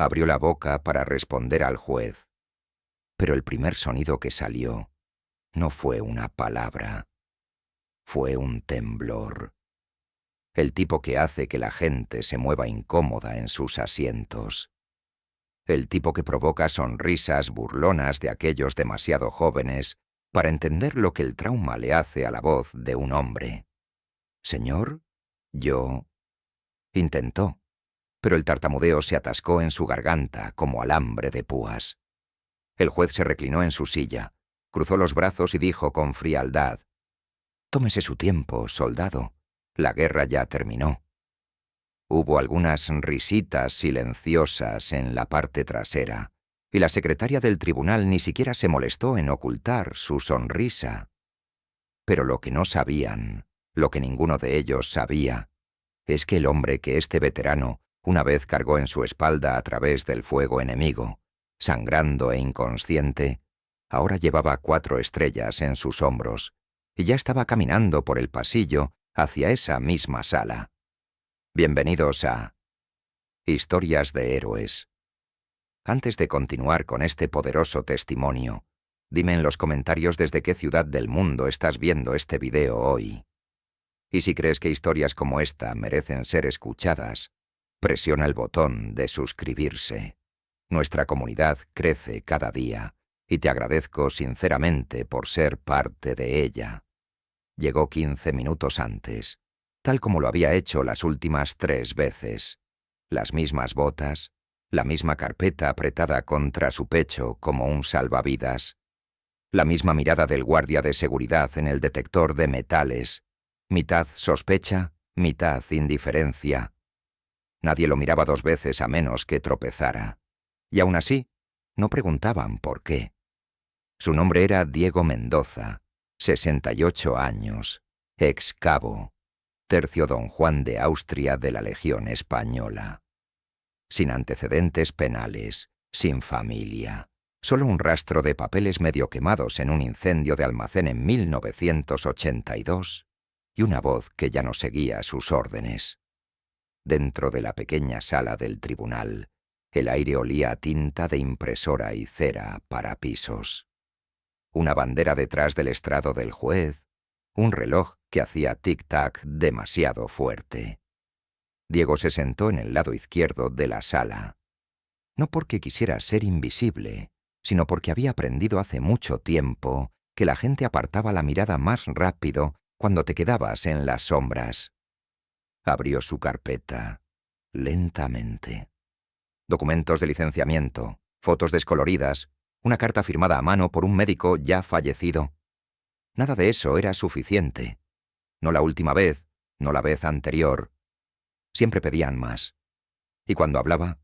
Abrió la boca para responder al juez, pero el primer sonido que salió no fue una palabra, fue un temblor. El tipo que hace que la gente se mueva incómoda en sus asientos. El tipo que provoca sonrisas burlonas de aquellos demasiado jóvenes para entender lo que el trauma le hace a la voz de un hombre. «Señor, yo...» Intentó, pero el tartamudeo se atascó en su garganta como alambre de púas. El juez se reclinó en su silla, cruzó los brazos y dijo con frialdad: «Tómese su tiempo, soldado. La guerra ya terminó». Hubo algunas risitas silenciosas en la parte trasera, y la secretaria del tribunal ni siquiera se molestó en ocultar su sonrisa. Pero lo que no sabían, lo que ninguno de ellos sabía, es que el hombre que este veterano una vez cargó en su espalda a través del fuego enemigo, sangrando e inconsciente, ahora llevaba 4 estrellas en sus hombros y ya estaba caminando por el pasillo hacia esa misma sala. Bienvenidos a Historias de Héroes. Antes de continuar con este poderoso testimonio, dime en los comentarios desde qué ciudad del mundo estás viendo este video hoy. Y si crees que historias como esta merecen ser escuchadas, presiona el botón de suscribirse. Nuestra comunidad crece cada día y te agradezco sinceramente por ser parte de ella. Llegó 15 minutos antes, tal como lo había hecho las últimas 3 veces. Las mismas botas, la misma carpeta apretada contra su pecho como un salvavidas, la misma mirada del guardia de seguridad en el detector de metales, mitad sospecha, mitad indiferencia. Nadie lo miraba 2 veces a menos que tropezara. Y aún así, no preguntaban por qué. Su nombre era Diego Mendoza, 68 años, ex cabo, tercio don Juan de Austria de la Legión Española. Sin antecedentes penales, sin familia, solo un rastro de papeles medio quemados en un incendio de almacén en 1982 y una voz que ya no seguía sus órdenes. Dentro de la pequeña sala del tribunal, el aire olía a tinta de impresora y cera para pisos. Una bandera detrás del estrado del juez, un reloj que hacía tic-tac demasiado fuerte. Diego se sentó en el lado izquierdo de la sala. No porque quisiera ser invisible, sino porque había aprendido hace mucho tiempo que la gente apartaba la mirada más rápido cuando te quedabas en las sombras. Abrió su carpeta, lentamente. Documentos de licenciamiento, fotos descoloridas, una carta firmada a mano por un médico ya fallecido. Nada de eso era suficiente. No la última vez, no la vez anterior. Siempre pedían más. Y cuando hablaba,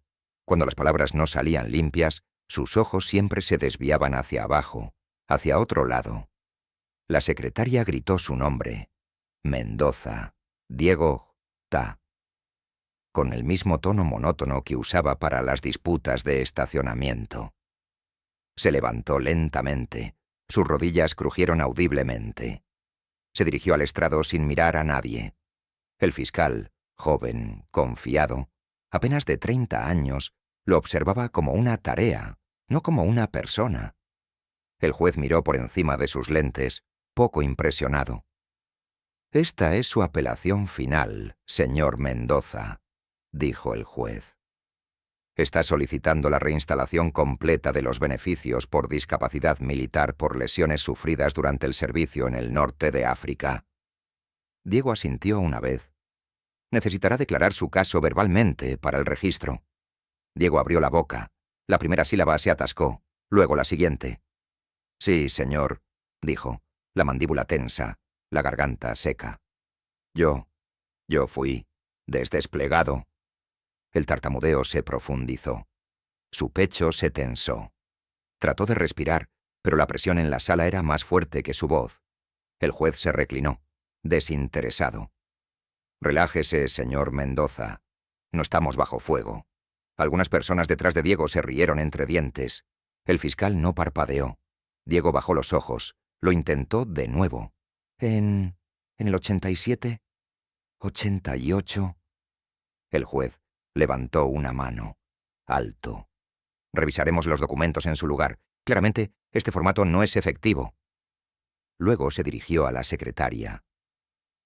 cuando las palabras no salían limpias, sus ojos siempre se desviaban hacia abajo, hacia otro lado. La secretaria gritó su nombre. Mendoza. Diego Ta. Con el mismo tono monótono que usaba para las disputas de estacionamiento. Se levantó lentamente. Sus rodillas crujieron audiblemente. Se dirigió al estrado sin mirar a nadie. El fiscal, joven, confiado, apenas de 30 años, lo observaba como una tarea, no como una persona. El juez miró por encima de sus lentes, poco impresionado. «Esta es su apelación final, señor Mendoza», dijo el juez. «Está solicitando la reinstalación completa de los beneficios por discapacidad militar por lesiones sufridas durante el servicio en el norte de África». Diego asintió una vez. «Necesitará declarar su caso verbalmente para el registro». Diego abrió la boca. La primera sílaba se atascó, luego la siguiente. «Sí, señor», dijo, la mandíbula tensa, la garganta seca. Yo fui desdesplegado». El tartamudeo se profundizó. Su pecho se tensó. Trató de respirar, pero la presión en la sala era más fuerte que su voz. El juez se reclinó, desinteresado. «Relájese, señor Mendoza. No estamos bajo fuego». Algunas personas detrás de Diego se rieron entre dientes. El fiscal no parpadeó. Diego bajó los ojos. Lo intentó de nuevo. ¿En el 87? ¿88? El juez levantó una mano. alto. Revisaremos los documentos en su lugar. Claramente, este formato no es efectivo. Luego se dirigió a la secretaria.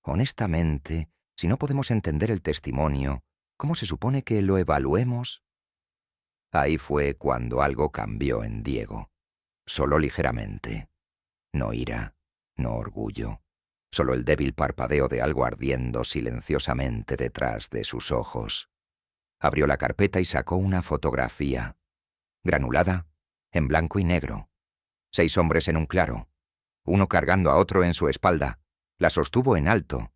Honestamente, si no podemos entender el testimonio, ¿cómo se supone que lo evaluemos? Ahí fue cuando algo cambió en Diego. Solo ligeramente. No ira, no orgullo. Solo el débil parpadeo de algo ardiendo silenciosamente detrás de sus ojos. Abrió la carpeta y sacó una fotografía. Granulada, en blanco y negro. 6 hombres en un claro. Uno cargando a otro en su espalda. La sostuvo en alto.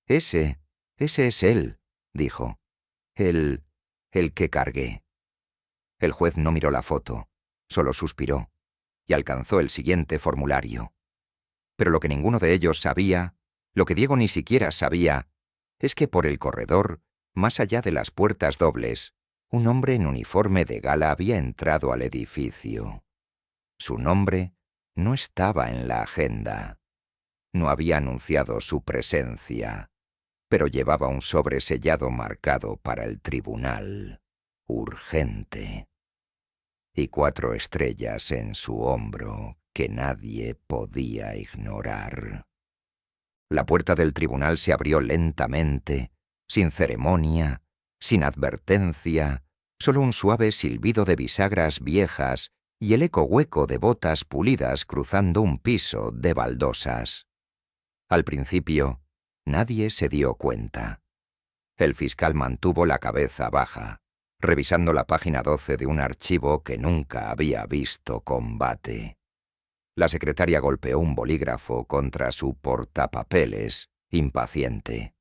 Ese es él, dijo. El que cargué. El juez no miró la foto, solo suspiró, y alcanzó el siguiente formulario. Pero lo que ninguno de ellos sabía, lo que Diego ni siquiera sabía, es que por el corredor, más allá de las puertas dobles, un hombre en uniforme de gala había entrado al edificio. Su nombre no estaba en la agenda. No había anunciado su presencia, pero llevaba un sobre sellado marcado para el tribunal. Urgente. Y 4 estrellas en su hombro que nadie podía ignorar. La puerta del tribunal se abrió lentamente, sin ceremonia, sin advertencia, solo un suave silbido de bisagras viejas y el eco hueco de botas pulidas cruzando un piso de baldosas. Al principio, nadie se dio cuenta. El fiscal mantuvo la cabeza baja, revisando la página 12 de un archivo que nunca había visto combate. La secretaria golpeó un bolígrafo contra su portapapeles, impaciente.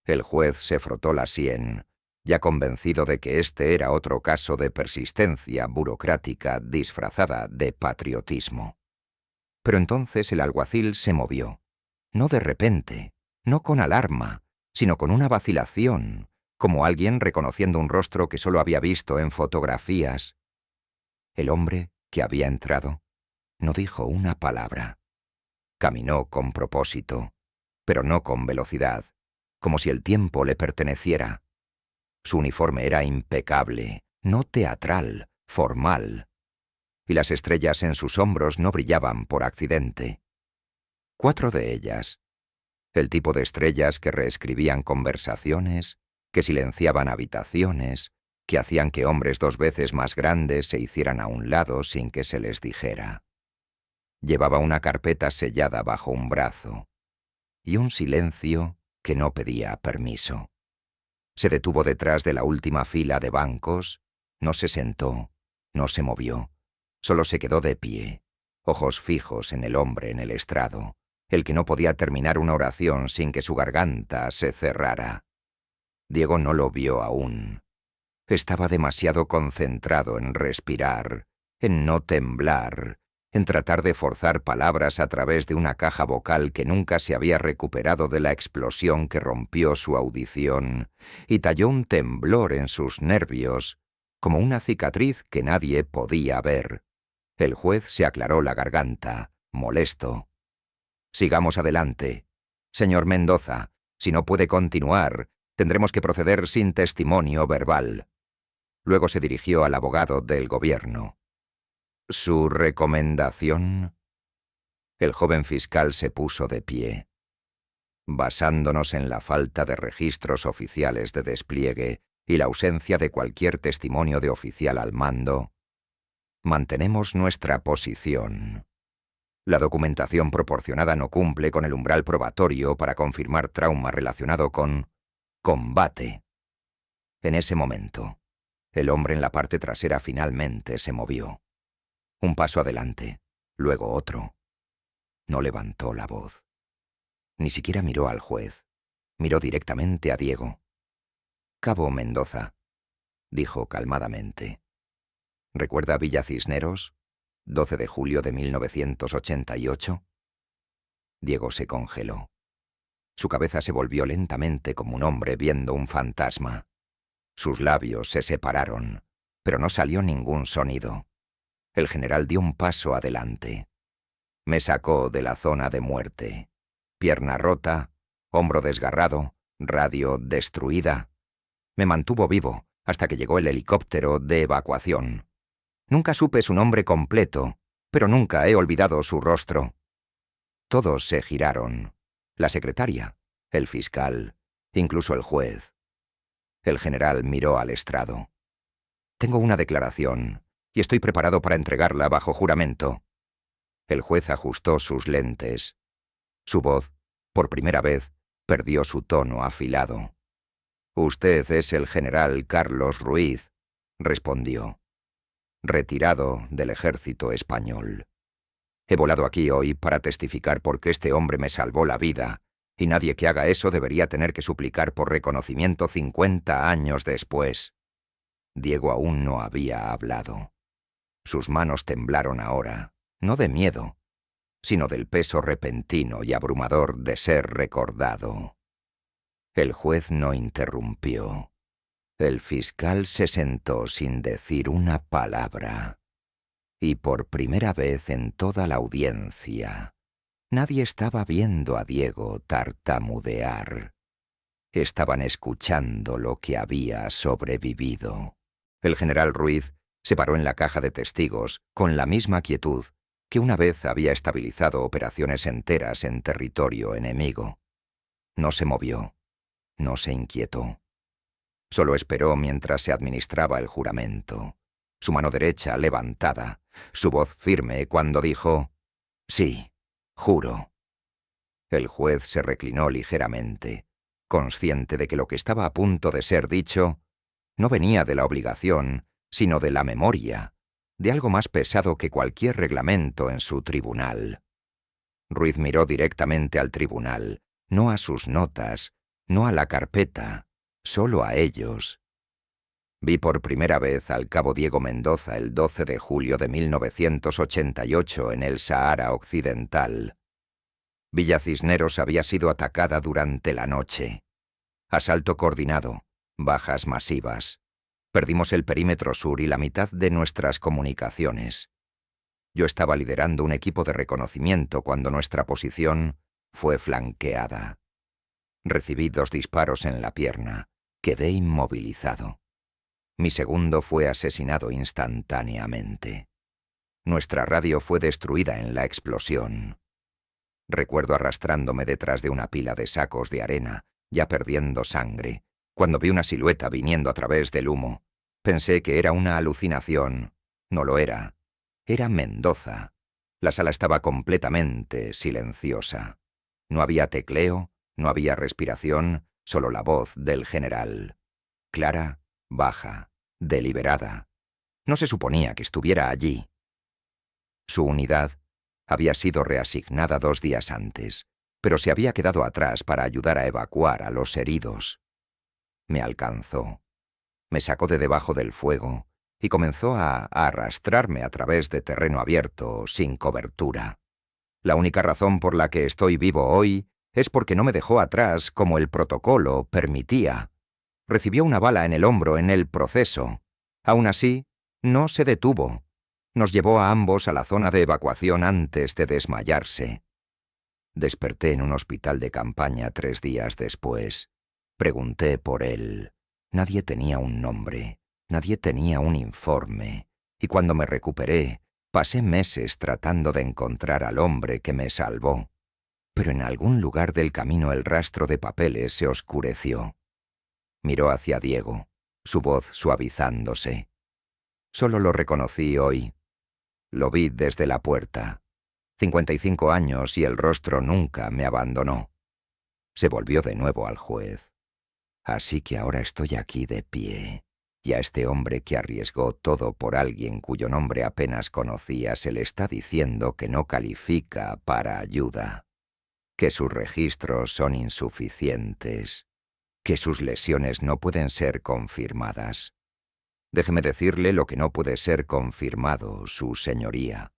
El juez se frotó la sien, ya convencido de que este era otro caso de persistencia burocrática disfrazada de patriotismo. Pero entonces el alguacil se movió, no de repente, no con alarma, sino con una vacilación, como alguien reconociendo un rostro que solo había visto en fotografías. El hombre que había entrado no dijo una palabra. Caminó con propósito, pero no con velocidad, como si el tiempo le perteneciera. Su uniforme era impecable, no teatral, formal, y las estrellas en sus hombros no brillaban por accidente. 4 de ellas, el tipo de estrellas que reescribían conversaciones, que silenciaban habitaciones, que hacían que hombres 2 veces más grandes se hicieran a un lado sin que se les dijera. Llevaba una carpeta sellada bajo un brazo, y un silencio que no pedía permiso. Se detuvo detrás de la última fila de bancos, no se sentó, no se movió, solo se quedó de pie, ojos fijos en el hombre en el estrado, el que no podía terminar una oración sin que su garganta se cerrara. Diego no lo vio aún. Estaba demasiado concentrado en respirar, en no temblar, en tratar de forzar palabras a través de una caja vocal que nunca se había recuperado de la explosión que rompió su audición y talló un temblor en sus nervios, como una cicatriz que nadie podía ver. El juez se aclaró la garganta, molesto. «Sigamos adelante. Señor Mendoza, si no puede continuar, tendremos que proceder sin testimonio verbal». Luego se dirigió al abogado del gobierno. «¿Su recomendación?» El joven fiscal se puso de pie. «Basándonos en la falta de registros oficiales de despliegue y la ausencia de cualquier testimonio de oficial al mando, mantenemos nuestra posición. La documentación proporcionada no cumple con el umbral probatorio para confirmar trauma relacionado con combate». En ese momento, el hombre en la parte trasera finalmente se movió. Un paso adelante, luego otro. No levantó la voz. Ni siquiera miró al juez. Miró directamente a Diego. «Cabo Mendoza», dijo calmadamente. «¿Recuerda Villa Cisneros, 12 de julio de 1988? Diego se congeló. Su cabeza se volvió lentamente como un hombre viendo un fantasma. Sus labios se separaron, pero no salió ningún sonido. El general dio un paso adelante. Me sacó de la zona de muerte. Pierna rota, hombro desgarrado, radio destruida. Me mantuvo vivo, hasta que llegó el helicóptero de evacuación. Nunca supe su nombre completo, pero nunca he olvidado su rostro. Todos se giraron. La secretaria, el fiscal, incluso el juez. El general miró al estrado. Tengo una declaración, y estoy preparado para entregarla bajo juramento. El juez ajustó sus lentes. Su voz, por primera vez, perdió su tono afilado. «Usted es el general Carlos Ruiz», respondió. «Retirado del ejército español. He volado aquí hoy para testificar por qué este hombre me salvó la vida, y nadie que haga eso debería tener que suplicar por reconocimiento 50 años después». Diego aún no había hablado. Sus manos temblaron ahora, no de miedo, sino del peso repentino y abrumador de ser recordado. El juez no interrumpió. El fiscal se sentó sin decir una palabra. Y por primera vez en toda la audiencia, nadie estaba viendo a Diego tartamudear. Estaban escuchando lo que había sobrevivido. El general Ruiz se paró en la caja de testigos con la misma quietud que una vez había estabilizado operaciones enteras en territorio enemigo. No se movió, no se inquietó. Solo esperó mientras se administraba el juramento, su mano derecha levantada, su voz firme cuando dijo: «Sí, juro». El juez se reclinó ligeramente, consciente de que lo que estaba a punto de ser dicho no venía de la obligación, sino de la memoria, de algo más pesado que cualquier reglamento en su tribunal. Ruiz miró directamente al tribunal, no a sus notas, no a la carpeta, solo a ellos. Vi por primera vez al cabo Diego Mendoza el 12 de julio de 1988 en el Sahara Occidental. Villa Cisneros había sido atacada durante la noche. Asalto coordinado, bajas masivas. Perdimos el perímetro sur y la mitad de nuestras comunicaciones. Yo estaba liderando un equipo de reconocimiento cuando nuestra posición fue flanqueada. Recibí 2 disparos en la pierna. Quedé inmovilizado. Mi segundo fue asesinado instantáneamente. Nuestra radio fue destruida en la explosión. Recuerdo arrastrándome detrás de una pila de sacos de arena, ya perdiendo sangre, cuando vi una silueta viniendo a través del humo. Pensé que era una alucinación. No lo era. Era Mendoza. La sala estaba completamente silenciosa. No había tecleo, no había respiración, solo la voz del general. Clara, baja, deliberada. No se suponía que estuviera allí. Su unidad había sido reasignada 2 días antes, pero se había quedado atrás para ayudar a evacuar a los heridos. Me alcanzó. Me sacó de debajo del fuego y comenzó a arrastrarme a través de terreno abierto, sin cobertura. La única razón por la que estoy vivo hoy es porque no me dejó atrás como el protocolo permitía. Recibió una bala en el hombro en el proceso. Aún así, no se detuvo. Nos llevó a ambos a la zona de evacuación antes de desmayarse. Desperté en un hospital de campaña 3 días después. Pregunté por él. Nadie tenía un nombre, nadie tenía un informe, y cuando me recuperé, pasé meses tratando de encontrar al hombre que me salvó. Pero en algún lugar del camino el rastro de papeles se oscureció. Miró hacia Diego, su voz suavizándose. Solo lo reconocí hoy. Lo vi desde la puerta. 55 años y el rostro nunca me abandonó. Se volvió de nuevo al juez. Así que ahora estoy aquí de pie, y a este hombre que arriesgó todo por alguien cuyo nombre apenas conocía se le está diciendo que no califica para ayuda, que sus registros son insuficientes, que sus lesiones no pueden ser confirmadas. Déjeme decirle lo que no puede ser confirmado, su señoría.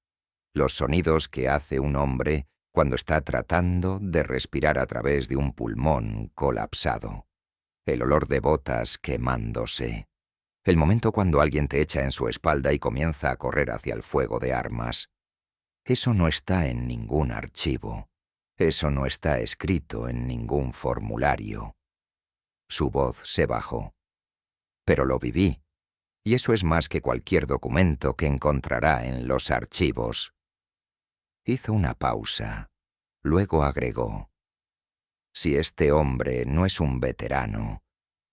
Los sonidos que hace un hombre cuando está tratando de respirar a través de un pulmón colapsado. El olor de botas quemándose. El momento cuando alguien te echa en su espalda y comienza a correr hacia el fuego de armas. Eso no está en ningún archivo. Eso no está escrito en ningún formulario. Su voz se bajó. pero lo viví, y eso es más que cualquier documento que encontrará en los archivos. Hizo una pausa. Luego agregó: si este hombre no es un veterano,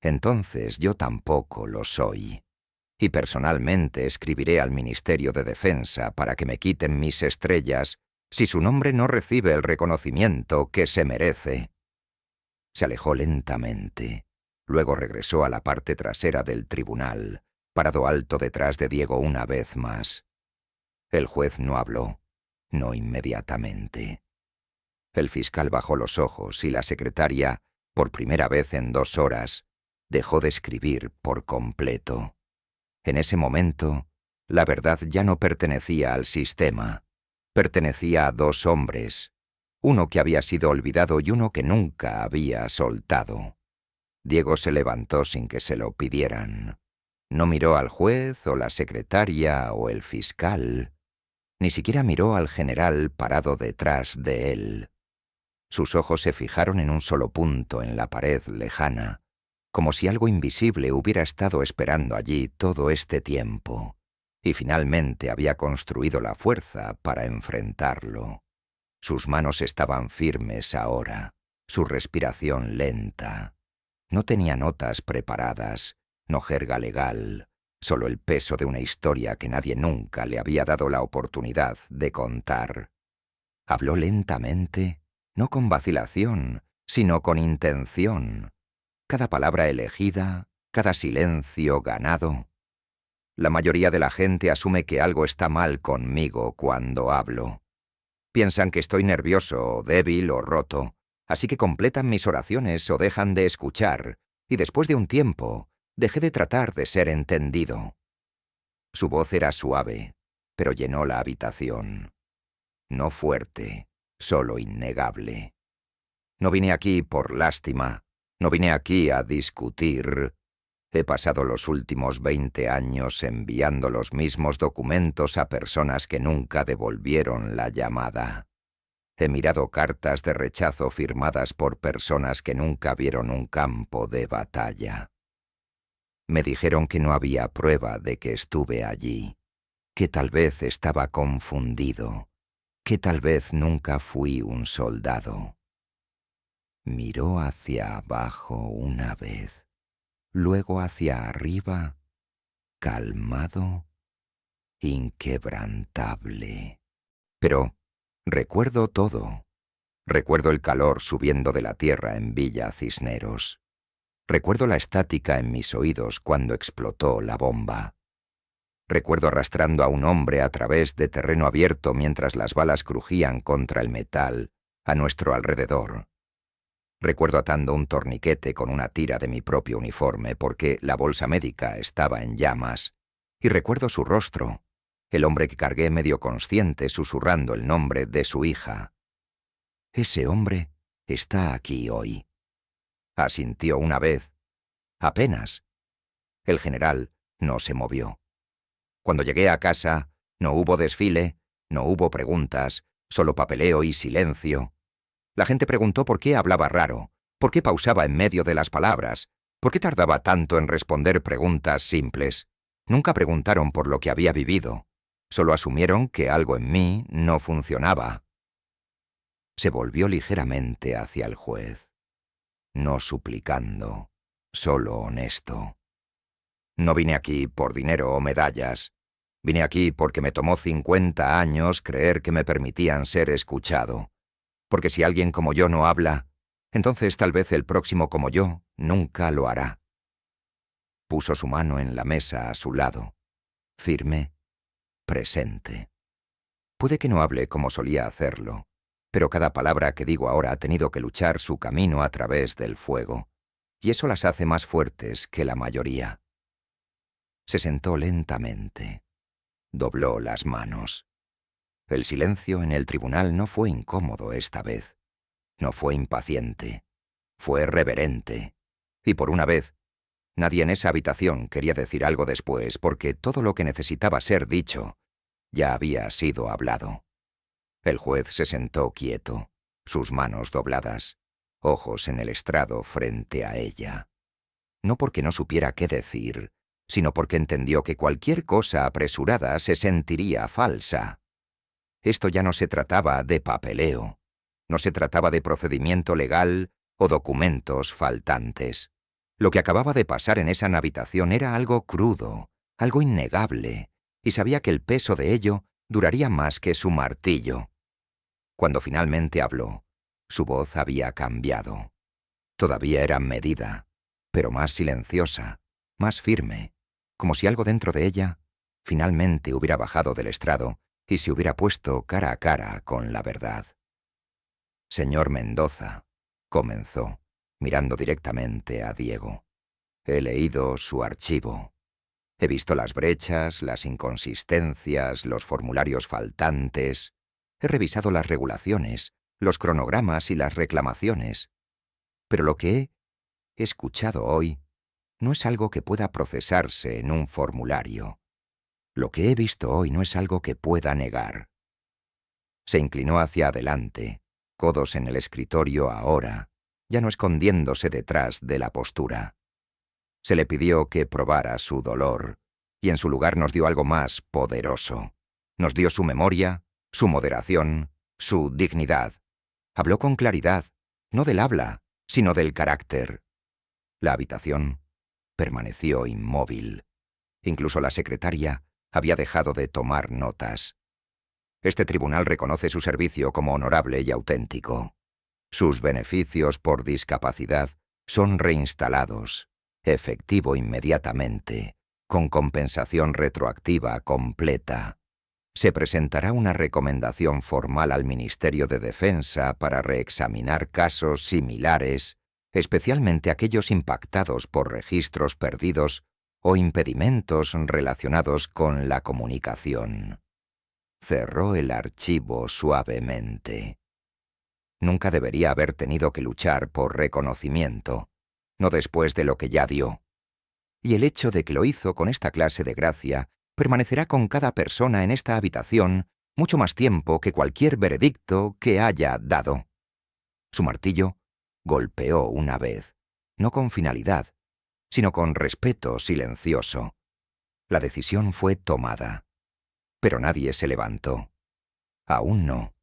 entonces yo tampoco lo soy. Y personalmente escribiré al Ministerio de Defensa para que me quiten mis estrellas si su nombre no recibe el reconocimiento que se merece. Se alejó lentamente. Luego regresó a la parte trasera del tribunal, parado alto detrás de Diego una vez más. El juez no habló, no inmediatamente. El fiscal bajó los ojos y la secretaria, por primera vez en 2 horas, dejó de escribir por completo. En ese momento, la verdad ya no pertenecía al sistema. Pertenecía a 2 hombres, uno que había sido olvidado y uno que nunca había soltado. Diego se levantó sin que se lo pidieran. No miró al juez o la secretaria o el fiscal. Ni siquiera miró al general parado detrás de él. Sus ojos se fijaron en un solo punto en la pared lejana, como si algo invisible hubiera estado esperando allí todo este tiempo, y finalmente había construido la fuerza para enfrentarlo. Sus manos estaban firmes ahora, su respiración lenta. No tenía notas preparadas, no jerga legal, solo el peso de una historia que nadie nunca le había dado la oportunidad de contar. Habló lentamente, no con vacilación, sino con intención. Cada palabra elegida, cada silencio ganado. La mayoría de la gente asume que algo está mal conmigo cuando hablo. Piensan que estoy nervioso, débil o roto, así que completan mis oraciones o dejan de escuchar, y después de un tiempo, dejé de tratar de ser entendido. Su voz era suave, pero llenó la habitación. No fuerte, solo innegable. No vine aquí por lástima, no vine aquí a discutir. He pasado los últimos 20 años enviando los mismos documentos a personas que nunca devolvieron la llamada. He mirado cartas de rechazo firmadas por personas que nunca vieron un campo de batalla. Me dijeron que no había prueba de que estuve allí, que tal vez estaba confundido, que tal vez nunca fui un soldado. Miró hacia abajo una vez, luego hacia arriba, calmado, inquebrantable. Pero recuerdo todo. Recuerdo el calor subiendo de la tierra en Villa Cisneros. Recuerdo la estática en mis oídos cuando explotó la bomba. Recuerdo arrastrando a un hombre a través de terreno abierto mientras las balas crujían contra el metal a nuestro alrededor. Recuerdo atando un torniquete con una tira de mi propio uniforme porque la bolsa médica estaba en llamas. Y recuerdo su rostro, el hombre que cargué medio consciente susurrando el nombre de su hija. Ese hombre está aquí hoy. Asintió una vez. Apenas. El general no se movió. Cuando llegué a casa, no hubo desfile, no hubo preguntas, solo papeleo y silencio. La gente preguntó por qué hablaba raro, por qué pausaba en medio de las palabras, por qué tardaba tanto en responder preguntas simples. Nunca preguntaron por lo que había vivido. Solo asumieron que algo en mí no funcionaba. Se volvió ligeramente hacia el juez. No suplicando, solo honesto. No vine aquí por dinero o medallas. Vine aquí porque me tomó 50 años creer que me permitían ser escuchado. Porque si alguien como yo no habla, entonces tal vez el próximo como yo nunca lo hará. Puso su mano en la mesa a su lado, firme, presente. Puede que no hable como solía hacerlo, pero cada palabra que digo ahora ha tenido que luchar su camino a través del fuego, y eso las hace más fuertes que la mayoría. Se sentó lentamente, dobló las manos. El silencio en el tribunal no fue incómodo esta vez. No fue impaciente. Fue reverente. Y por una vez, nadie en esa habitación quería decir algo después porque todo lo que necesitaba ser dicho ya había sido hablado. El juez se sentó quieto, sus manos dobladas, ojos en el estrado frente a ella. no porque no supiera qué decir, sino porque entendió que cualquier cosa apresurada se sentiría falsa. Esto ya no se trataba de papeleo, no se trataba de procedimiento legal o documentos faltantes. Lo que acababa de pasar en esa habitación era algo crudo, algo innegable, y sabía que el peso de ello duraría más que su martillo. Cuando finalmente habló, su voz había cambiado. Todavía era medida, pero más silenciosa, más firme, como si algo dentro de ella finalmente hubiera bajado del estrado y se hubiera puesto cara a cara con la verdad. «Señor Mendoza», comenzó, mirando directamente a Diego, «he leído su archivo. He visto las brechas, las inconsistencias, los formularios faltantes. He revisado las regulaciones, los cronogramas y las reclamaciones. Pero lo que he escuchado hoy no es algo que pueda procesarse en un formulario. Lo que he visto hoy no es algo que pueda negar». Se inclinó hacia adelante, codos en el escritorio ahora, ya no escondiéndose detrás de la postura. Se le pidió que probara su dolor, y en su lugar nos dio algo más poderoso. Nos dio su memoria, su moderación, su dignidad. Habló con claridad, no del habla, sino del carácter. La habitación permaneció inmóvil. Incluso la secretaria había dejado de tomar notas. Este tribunal reconoce su servicio como honorable y auténtico. Sus beneficios por discapacidad son reinstalados, efectivo inmediatamente, con compensación retroactiva completa. Se presentará una recomendación formal al Ministerio de Defensa para reexaminar casos similares, especialmente aquellos impactados por registros perdidos o impedimentos relacionados con la comunicación. Cerró el archivo suavemente. Nunca debería haber tenido que luchar por reconocimiento, no después de lo que ya dio. Y el hecho de que lo hizo con esta clase de gracia permanecerá con cada persona en esta habitación mucho más tiempo que cualquier veredicto que haya dado. Su martillo golpeó una vez, no con finalidad, sino con respeto silencioso. La decisión fue tomada. Pero nadie se levantó. Aún no,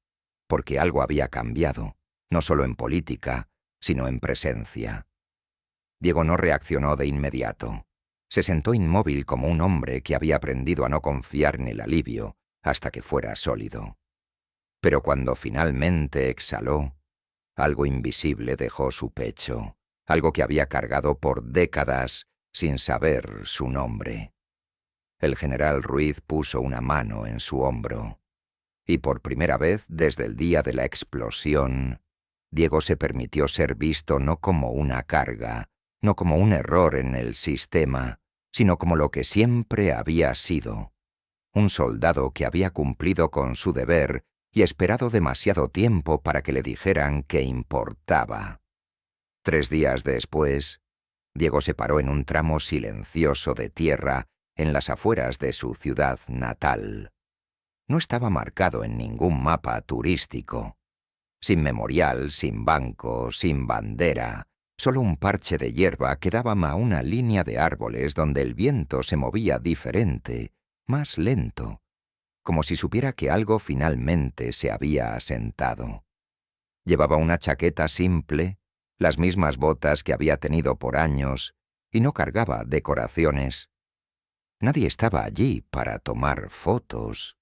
porque algo había cambiado, no solo en política, sino en presencia. Diego no reaccionó de inmediato. Se sentó inmóvil como un hombre que había aprendido a no confiar en el alivio hasta que fuera sólido. Pero cuando finalmente exhaló, algo invisible dejó su pecho, algo que había cargado por décadas sin saber su nombre. El general Ruiz puso una mano en su hombro, y por primera vez desde el día de la explosión, Diego se permitió ser visto no como una carga, no como un error en el sistema, sino como lo que siempre había sido, un soldado que había cumplido con su deber y esperado demasiado tiempo para que le dijeran que importaba. 3 días después, Diego se paró en un tramo silencioso de tierra en las afueras de su ciudad natal. No estaba marcado en ningún mapa turístico. Sin memorial, sin banco, sin bandera, solo un parche de hierba que daba a una línea de árboles donde el viento se movía diferente, más lento, como si supiera que algo finalmente se había asentado. Llevaba una chaqueta simple, las mismas botas que había tenido por años, y no cargaba decoraciones. Nadie estaba allí para tomar fotos.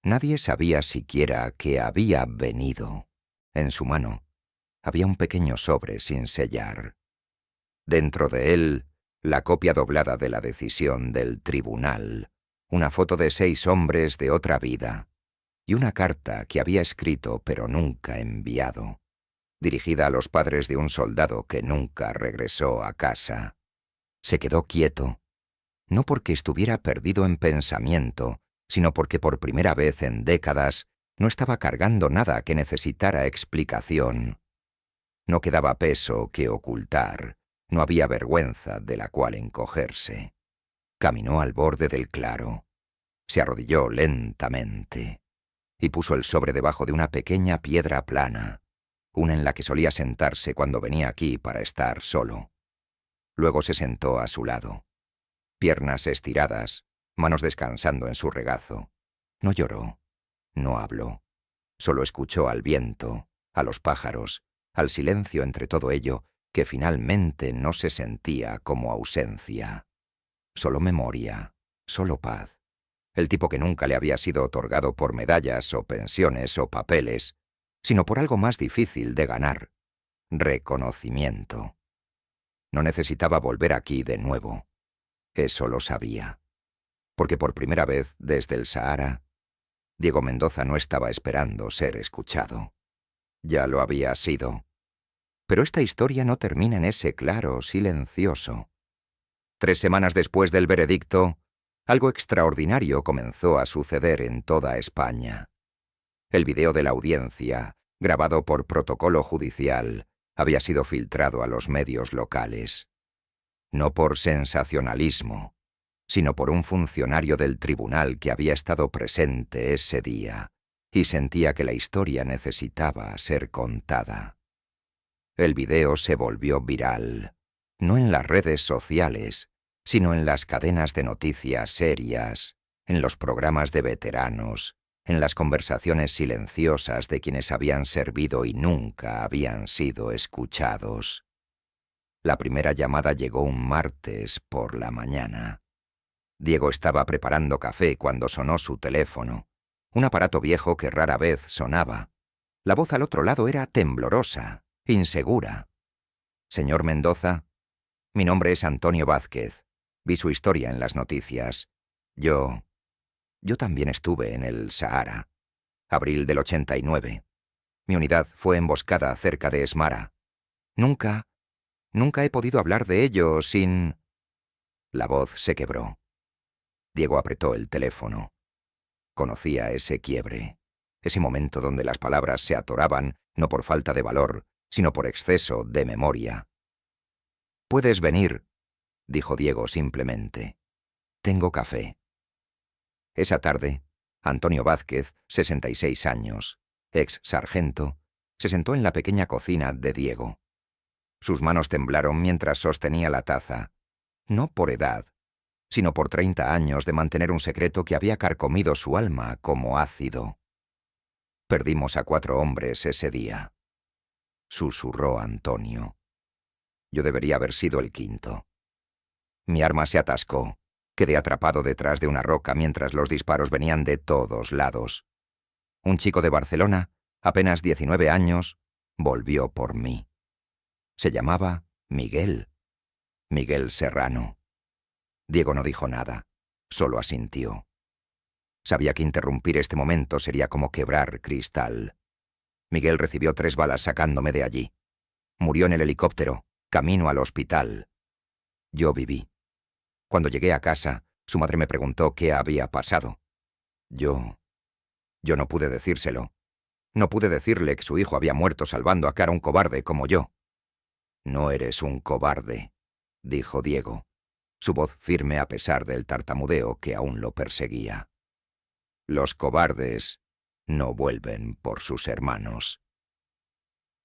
Nadie sabía siquiera que había venido. En su mano había un pequeño sobre sin sellar. Dentro de él, la copia doblada de la decisión del tribunal, una foto de 6 hombres de otra vida, y una carta que había escrito pero nunca enviado, dirigida a los padres de un soldado que nunca regresó a casa. Se quedó quieto, no porque estuviera perdido en pensamiento, sino porque por primera vez en décadas no estaba cargando nada que necesitara explicación. No quedaba peso que ocultar, no había vergüenza de la cual encogerse. Caminó al borde del claro, se arrodilló lentamente y puso el sobre debajo de una pequeña piedra plana, una en la que solía sentarse cuando venía aquí para estar solo. Luego se sentó a su lado. Piernas estiradas, manos descansando en su regazo. No lloró, no habló. Solo escuchó al viento, a los pájaros, al silencio entre todo ello, que finalmente no se sentía como ausencia. Solo memoria, solo paz. El tipo que nunca le había sido otorgado por medallas o pensiones o papeles, sino por algo más difícil de ganar: reconocimiento. No necesitaba volver aquí de nuevo. Eso lo sabía. Porque por primera vez desde el Sahara, Diego Mendoza no estaba esperando ser escuchado. Ya lo había sido. Pero esta historia no termina en ese claro silencioso. 3 semanas después del veredicto, algo extraordinario comenzó a suceder en toda España. El video de la audiencia, grabado por protocolo judicial, había sido filtrado a los medios locales. No por sensacionalismo, sino por un funcionario del tribunal que había estado presente ese día y sentía que la historia necesitaba ser contada. El video se volvió viral, no en las redes sociales, sino en las cadenas de noticias serias, en los programas de veteranos, en las conversaciones silenciosas de quienes habían servido y nunca habían sido escuchados. La primera llamada llegó un martes por la mañana. Diego estaba preparando café cuando sonó su teléfono, un aparato viejo que rara vez sonaba. La voz al otro lado era temblorosa, insegura. «Señor Mendoza, mi nombre es Antonio Vázquez. Vi su historia en las noticias. Yo también estuve en el Sahara. Abril del 89. Mi unidad fue emboscada cerca de Esmara. Nunca he podido hablar de ello sin...» La voz se quebró. Diego apretó el teléfono. Conocía ese quiebre, ese momento donde las palabras se atoraban no por falta de valor, sino por exceso de memoria. «Puedes venir», dijo Diego simplemente. «Tengo café». Esa tarde, Antonio Vázquez, 66 años, ex sargento, se sentó en la pequeña cocina de Diego. Sus manos temblaron mientras sostenía la taza, no por edad, sino por 30 años de mantener un secreto que había carcomido su alma como ácido. «Perdimos a 4 hombres ese día», susurró Antonio. «Yo debería haber sido el quinto. Mi arma se atascó. Quedé atrapado detrás de una roca mientras los disparos venían de todos lados. Un chico de Barcelona, apenas 19 años, volvió por mí. Se llamaba Miguel Serrano». Diego no dijo nada, solo asintió. Sabía que interrumpir este momento sería como quebrar cristal. Miguel recibió 3 balas sacándome de allí. Murió en el helicóptero, camino al hospital. Yo viví. Cuando llegué a casa, su madre me preguntó qué había pasado. Yo no pude decírselo. No pude decirle que su hijo había muerto salvando a cara a un cobarde como yo. «No eres un cobarde», dijo Diego, su voz firme a pesar del tartamudeo que aún lo perseguía. «Los cobardes no vuelven por sus hermanos».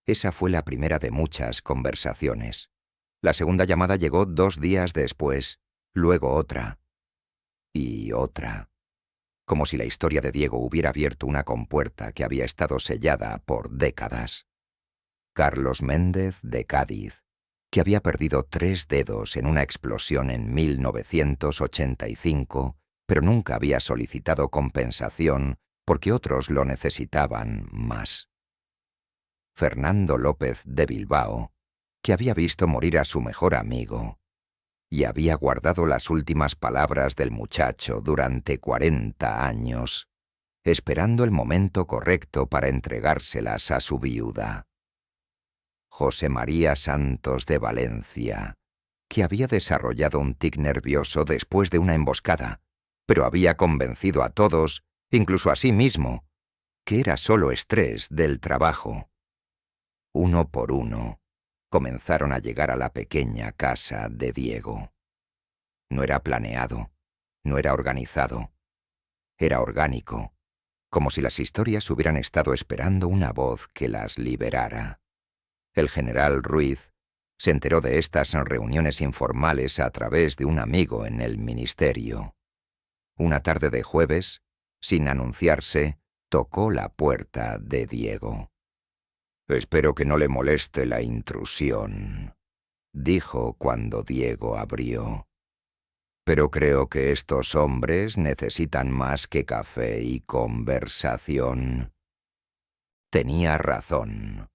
Esa fue la primera de muchas conversaciones. La segunda llamada llegó 2 días después, luego otra y otra, como si la historia de Diego hubiera abierto una compuerta que había estado sellada por décadas. Carlos Méndez, de Cádiz, que había perdido 3 dedos en una explosión en 1985, pero nunca había solicitado compensación porque otros lo necesitaban más. Fernando López, de Bilbao, que había visto morir a su mejor amigo y había guardado las últimas palabras del muchacho durante 40 años, esperando el momento correcto para entregárselas a su viuda. José María Santos, de Valencia, que había desarrollado un tic nervioso después de una emboscada, pero había convencido a todos, incluso a sí mismo, que era solo estrés del trabajo. Uno por uno, comenzaron a llegar a la pequeña casa de Diego. No era planeado, no era organizado, era orgánico, como si las historias hubieran estado esperando una voz que las liberara. El general Ruiz, Se enteró de estas reuniones informales a través de un amigo en el ministerio. Una tarde de jueves, sin anunciarse, tocó la puerta de Diego. «Espero que no le moleste la intrusión», dijo cuando Diego abrió. «Pero creo que estos hombres necesitan más que café y conversación». Tenía razón.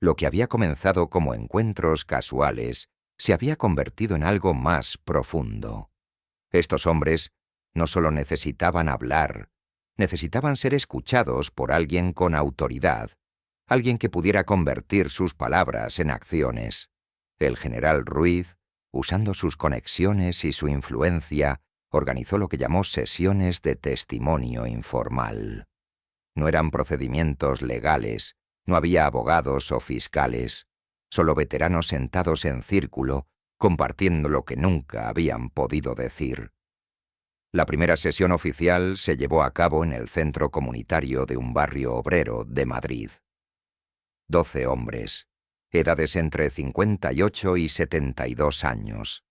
Lo que había comenzado como encuentros casuales se había convertido en algo más profundo. Estos hombres no solo necesitaban hablar, necesitaban ser escuchados por alguien con autoridad, alguien que pudiera convertir sus palabras en acciones. El general Ruiz, usando sus conexiones y su influencia, organizó lo que llamó sesiones de testimonio informal. No eran procedimientos legales, no había abogados o fiscales, solo veteranos sentados en círculo, compartiendo lo que nunca habían podido decir. La primera sesión oficial se llevó a cabo en el centro comunitario de un barrio obrero de Madrid. 12 hombres, edades entre 58 y 72 años.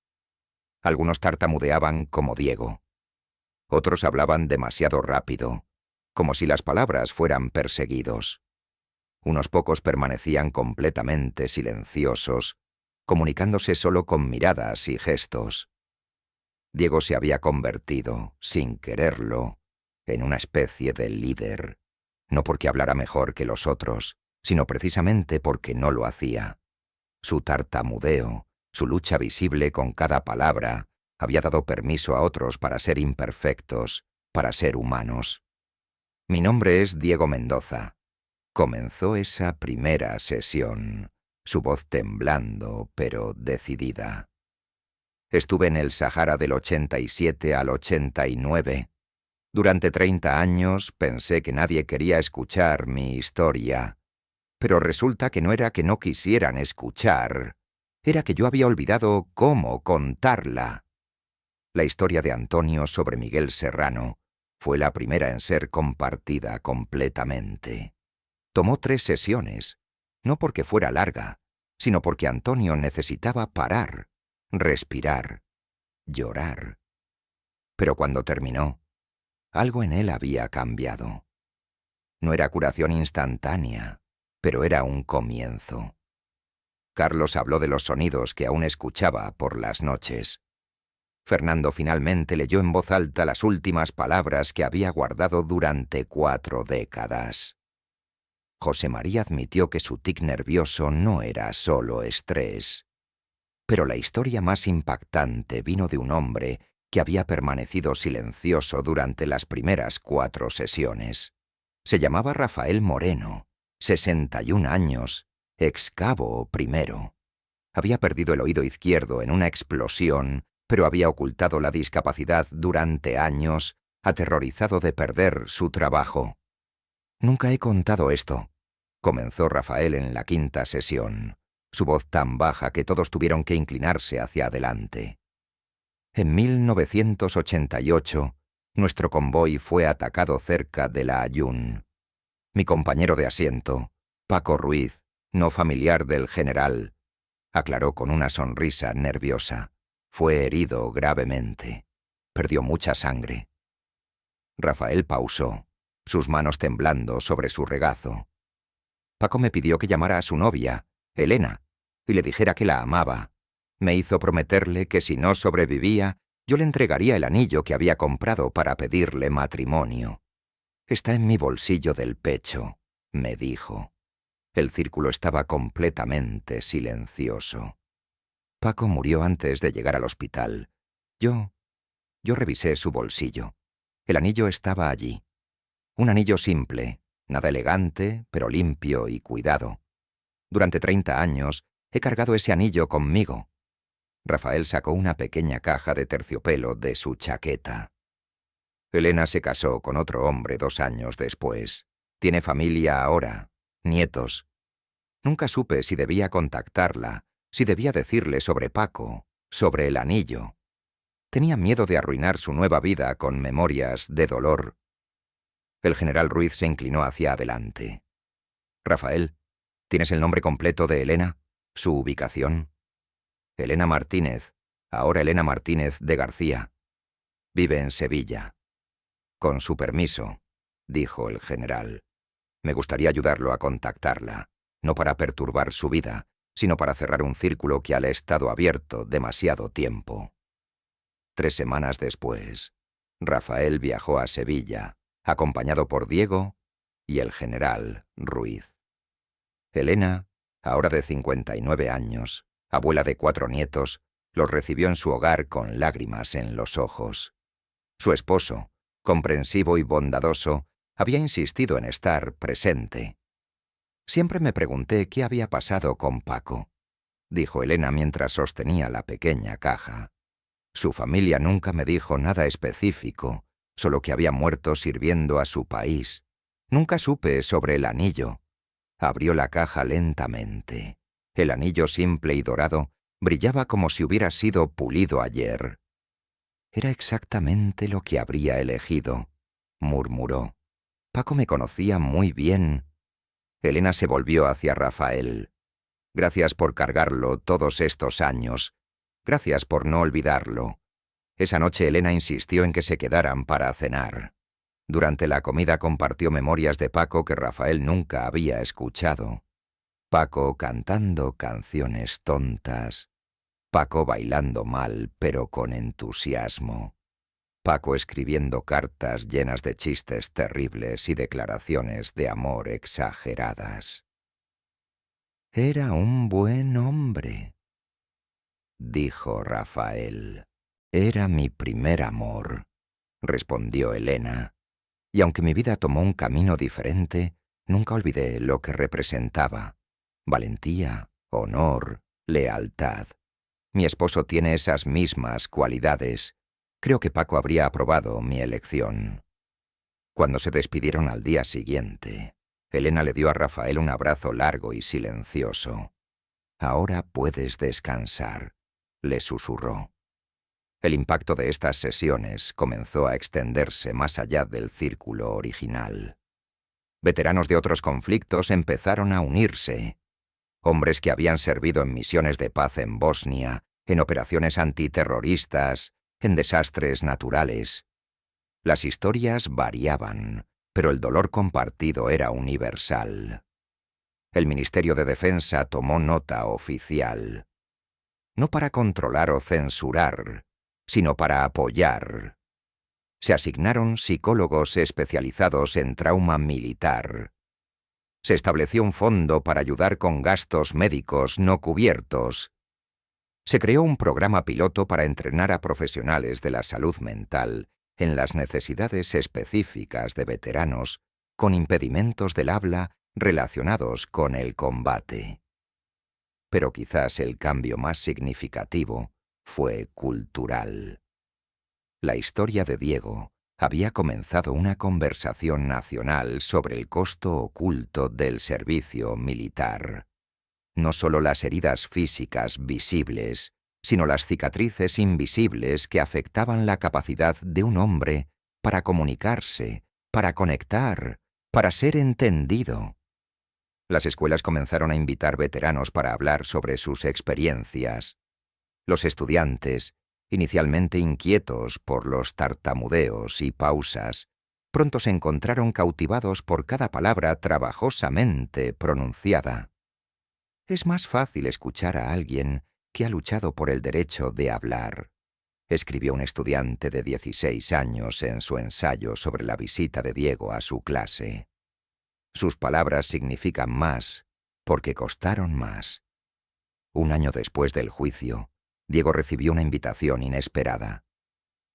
Algunos tartamudeaban como Diego. Otros hablaban demasiado rápido, como si las palabras fueran perseguidos. Unos pocos permanecían completamente silenciosos, comunicándose solo con miradas y gestos. Diego se había convertido, sin quererlo, en una especie de líder, no porque hablara mejor que los otros, sino precisamente porque no lo hacía. Su tartamudeo, su lucha visible con cada palabra, había dado permiso a otros para ser imperfectos, para ser humanos. «Mi nombre es Diego Mendoza». Comenzó esa primera sesión, su voz temblando, pero decidida. «Estuve en el Sahara del 87 al 89. Durante 30 años pensé que nadie quería escuchar mi historia. Pero resulta que no era que no quisieran escuchar, era que yo había olvidado cómo contarla». La historia de Antonio sobre Miguel Serrano fue la primera en ser compartida completamente. Tomó 3 sesiones, no porque fuera larga, sino porque Antonio necesitaba parar, respirar, llorar. Pero cuando terminó, algo en él había cambiado. No era curación instantánea, pero era un comienzo. Carlos habló de los sonidos que aún escuchaba por las noches. Fernando finalmente leyó en voz alta las últimas palabras que había guardado durante 4 décadas. José María admitió que su tic nervioso no era solo estrés. Pero la historia más impactante vino de un hombre que había permanecido silencioso durante las primeras 4 sesiones. Se llamaba Rafael Moreno, 61 años, ex cabo primero. Había perdido el oído izquierdo en una explosión, pero había ocultado la discapacidad durante años, aterrorizado de perder su trabajo. «Nunca he contado esto», comenzó Rafael en la 5ª sesión, su voz tan baja que todos tuvieron que inclinarse hacia adelante. «En 1988, nuestro convoy fue atacado cerca de La Ayun. Mi compañero de asiento, Paco Ruiz, no familiar del general», aclaró con una sonrisa nerviosa, «fue herido gravemente. Perdió mucha sangre». Rafael pausó, sus manos temblando sobre su regazo. «Paco me pidió que llamara a su novia, Elena, y le dijera que la amaba. Me hizo prometerle que si no sobrevivía, yo le entregaría el anillo que había comprado para pedirle matrimonio. Está en mi bolsillo del pecho», me dijo. El círculo estaba completamente silencioso. Paco murió antes de llegar al hospital. Yo revisé su bolsillo. El anillo estaba allí. Un anillo simple, nada elegante, pero limpio y cuidado. Durante 30 años he cargado ese anillo conmigo. Rafael sacó una pequeña caja de terciopelo de su chaqueta. Elena se casó con otro hombre 2 años después. Tiene familia ahora, nietos. Nunca supe si debía contactarla, si debía decirle sobre Paco, sobre el anillo. Tenía miedo de arruinar su nueva vida con memorias de dolor. El general Ruiz se inclinó hacia adelante. «Rafael, ¿tienes el nombre completo de Elena? ¿Su ubicación?» Elena Martínez, ahora Elena Martínez de García. Vive en Sevilla. Con su permiso, dijo el general. Me gustaría ayudarlo a contactarla, no para perturbar su vida, sino para cerrar un círculo que ha estado abierto demasiado tiempo. 3 semanas después, Rafael viajó a Sevilla, acompañado por Diego y el general Ruiz. Elena, ahora de 59 años, abuela de 4 nietos, los recibió en su hogar con lágrimas en los ojos. Su esposo, comprensivo y bondadoso, había insistido en estar presente. Siempre me pregunté qué había pasado con Paco, dijo Elena mientras sostenía la pequeña caja. Su familia nunca me dijo nada específico, solo que había muerto sirviendo a su país. Nunca supe sobre el anillo. Abrió la caja lentamente. El anillo simple y dorado brillaba como si hubiera sido pulido ayer. Era exactamente lo que habría elegido, murmuró. Paco me conocía muy bien. Elena se volvió hacia Rafael. Gracias por cargarlo todos estos años. Gracias por no olvidarlo. Esa noche Elena insistió en que se quedaran para cenar. Durante la comida compartió memorias de Paco que Rafael nunca había escuchado. Paco cantando canciones tontas. Paco bailando mal, pero con entusiasmo. Paco escribiendo cartas llenas de chistes terribles y declaraciones de amor exageradas. Era un buen hombre, dijo Rafael. Era mi primer amor, respondió Elena. Y aunque mi vida tomó un camino diferente, nunca olvidé lo que representaba. Valentía, honor, lealtad. Mi esposo tiene esas mismas cualidades. Creo que Paco habría aprobado mi elección. Cuando se despidieron al día siguiente, Elena le dio a Rafael un abrazo largo y silencioso. «Ahora puedes descansar», le susurró. El impacto de estas sesiones comenzó a extenderse más allá del círculo original. Veteranos de otros conflictos empezaron a unirse. Hombres que habían servido en misiones de paz en Bosnia, en operaciones antiterroristas, en desastres naturales. Las historias variaban, pero el dolor compartido era universal. El Ministerio de Defensa tomó nota oficial. No para controlar o censurar, sino para apoyar. Se asignaron psicólogos especializados en trauma militar. Se estableció un fondo para ayudar con gastos médicos no cubiertos. Se creó un programa piloto para entrenar a profesionales de la salud mental en las necesidades específicas de veteranos con impedimentos del habla relacionados con el combate. Pero quizás el cambio más significativo fue cultural. La historia de Diego había comenzado una conversación nacional sobre el costo oculto del servicio militar. No solo las heridas físicas visibles, sino las cicatrices invisibles que afectaban la capacidad de un hombre para comunicarse, para conectar, para ser entendido. Las escuelas comenzaron a invitar veteranos para hablar sobre sus experiencias. Los estudiantes, inicialmente inquietos por los tartamudeos y pausas, pronto se encontraron cautivados por cada palabra trabajosamente pronunciada. Es más fácil escuchar a alguien que ha luchado por el derecho de hablar, escribió un estudiante de 16 años en su ensayo sobre la visita de Diego a su clase. Sus palabras significan más porque costaron más. Un año después del juicio, Diego recibió una invitación inesperada.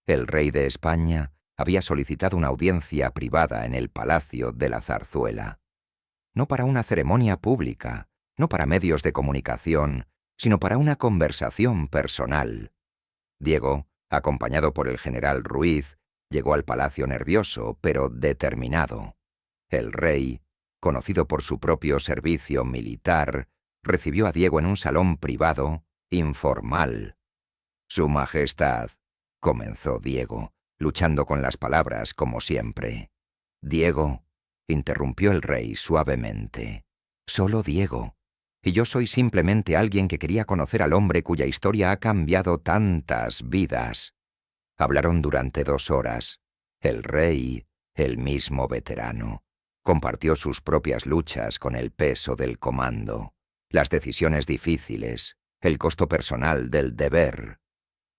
El rey de España había solicitado una audiencia privada en el Palacio de la Zarzuela. No para una ceremonia pública, no para medios de comunicación, sino para una conversación personal. Diego, acompañado por el general Ruiz, llegó al palacio nervioso, pero determinado. El rey, conocido por su propio servicio militar, recibió a Diego en un salón privado, informal. «Su Majestad», comenzó Diego, luchando con las palabras como siempre. «Diego», interrumpió el rey suavemente. «Solo Diego. Y yo soy simplemente alguien que quería conocer al hombre cuya historia ha cambiado tantas vidas. Hablaron durante 2 horas. El rey, el mismo veterano, compartió sus propias luchas con el peso del comando, las decisiones difíciles, el costo personal del deber.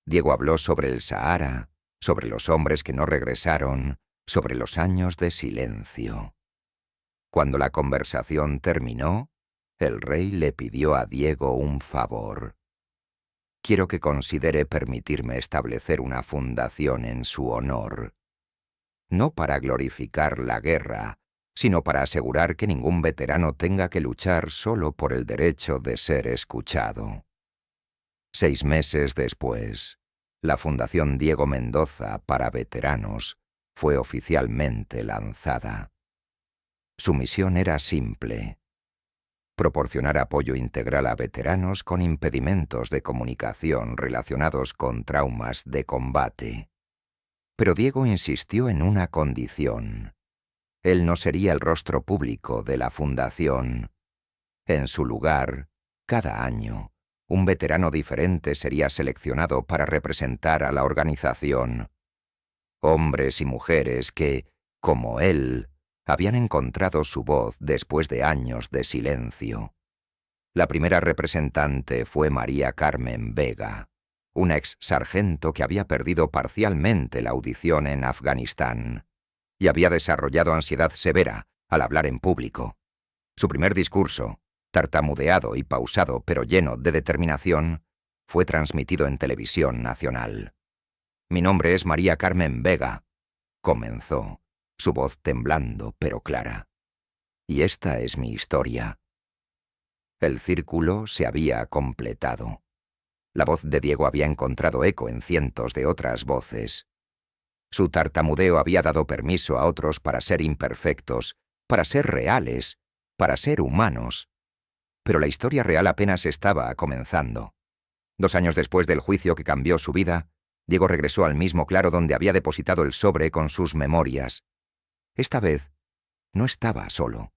Diego habló sobre el Sahara, sobre los hombres que no regresaron, sobre los años de silencio. Cuando la conversación terminó, el rey le pidió a Diego un favor. Quiero que considere permitirme establecer una fundación en su honor. No para glorificar la guerra, sino para asegurar que ningún veterano tenga que luchar solo por el derecho de ser escuchado. 6 meses después, la Fundación Diego Mendoza para Veteranos fue oficialmente lanzada. Su misión era simple: proporcionar apoyo integral a veteranos con impedimentos de comunicación relacionados con traumas de combate. Pero Diego insistió en una condición. Él no sería el rostro público de la fundación. En su lugar, cada año, un veterano diferente sería seleccionado para representar a la organización. Hombres y mujeres que, como él, habían encontrado su voz después de años de silencio. La primera representante fue María Carmen Vega, una ex sargento que había perdido parcialmente la audición en Afganistán y había desarrollado ansiedad severa al hablar en público. Su primer discurso, tartamudeado y pausado pero lleno de determinación, fue transmitido en televisión nacional. «Mi nombre es María Carmen Vega», comenzó, su voz temblando pero clara. «Y esta es mi historia». El círculo se había completado. La voz de Diego había encontrado eco en cientos de otras voces. Su tartamudeo había dado permiso a otros para ser imperfectos, para ser reales, para ser humanos. Pero la historia real apenas estaba comenzando. 2 años después del juicio que cambió su vida, Diego regresó al mismo claro donde había depositado el sobre con sus memorias. Esta vez no estaba solo.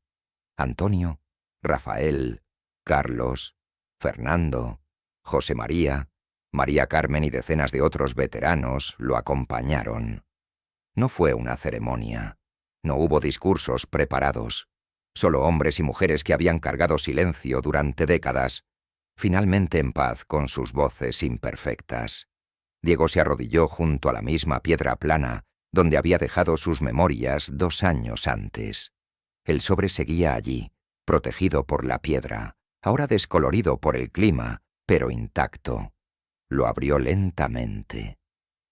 Antonio, Rafael, Carlos, Fernando, José María, María Carmen y decenas de otros veteranos lo acompañaron. No fue una ceremonia. No hubo discursos preparados. Solo hombres y mujeres que habían cargado silencio durante décadas, finalmente en paz con sus voces imperfectas. Diego se arrodilló junto a la misma piedra plana donde había dejado sus memorias 2 años antes. El sobre seguía allí, protegido por la piedra, ahora descolorido por el clima, pero intacto. Lo abrió lentamente.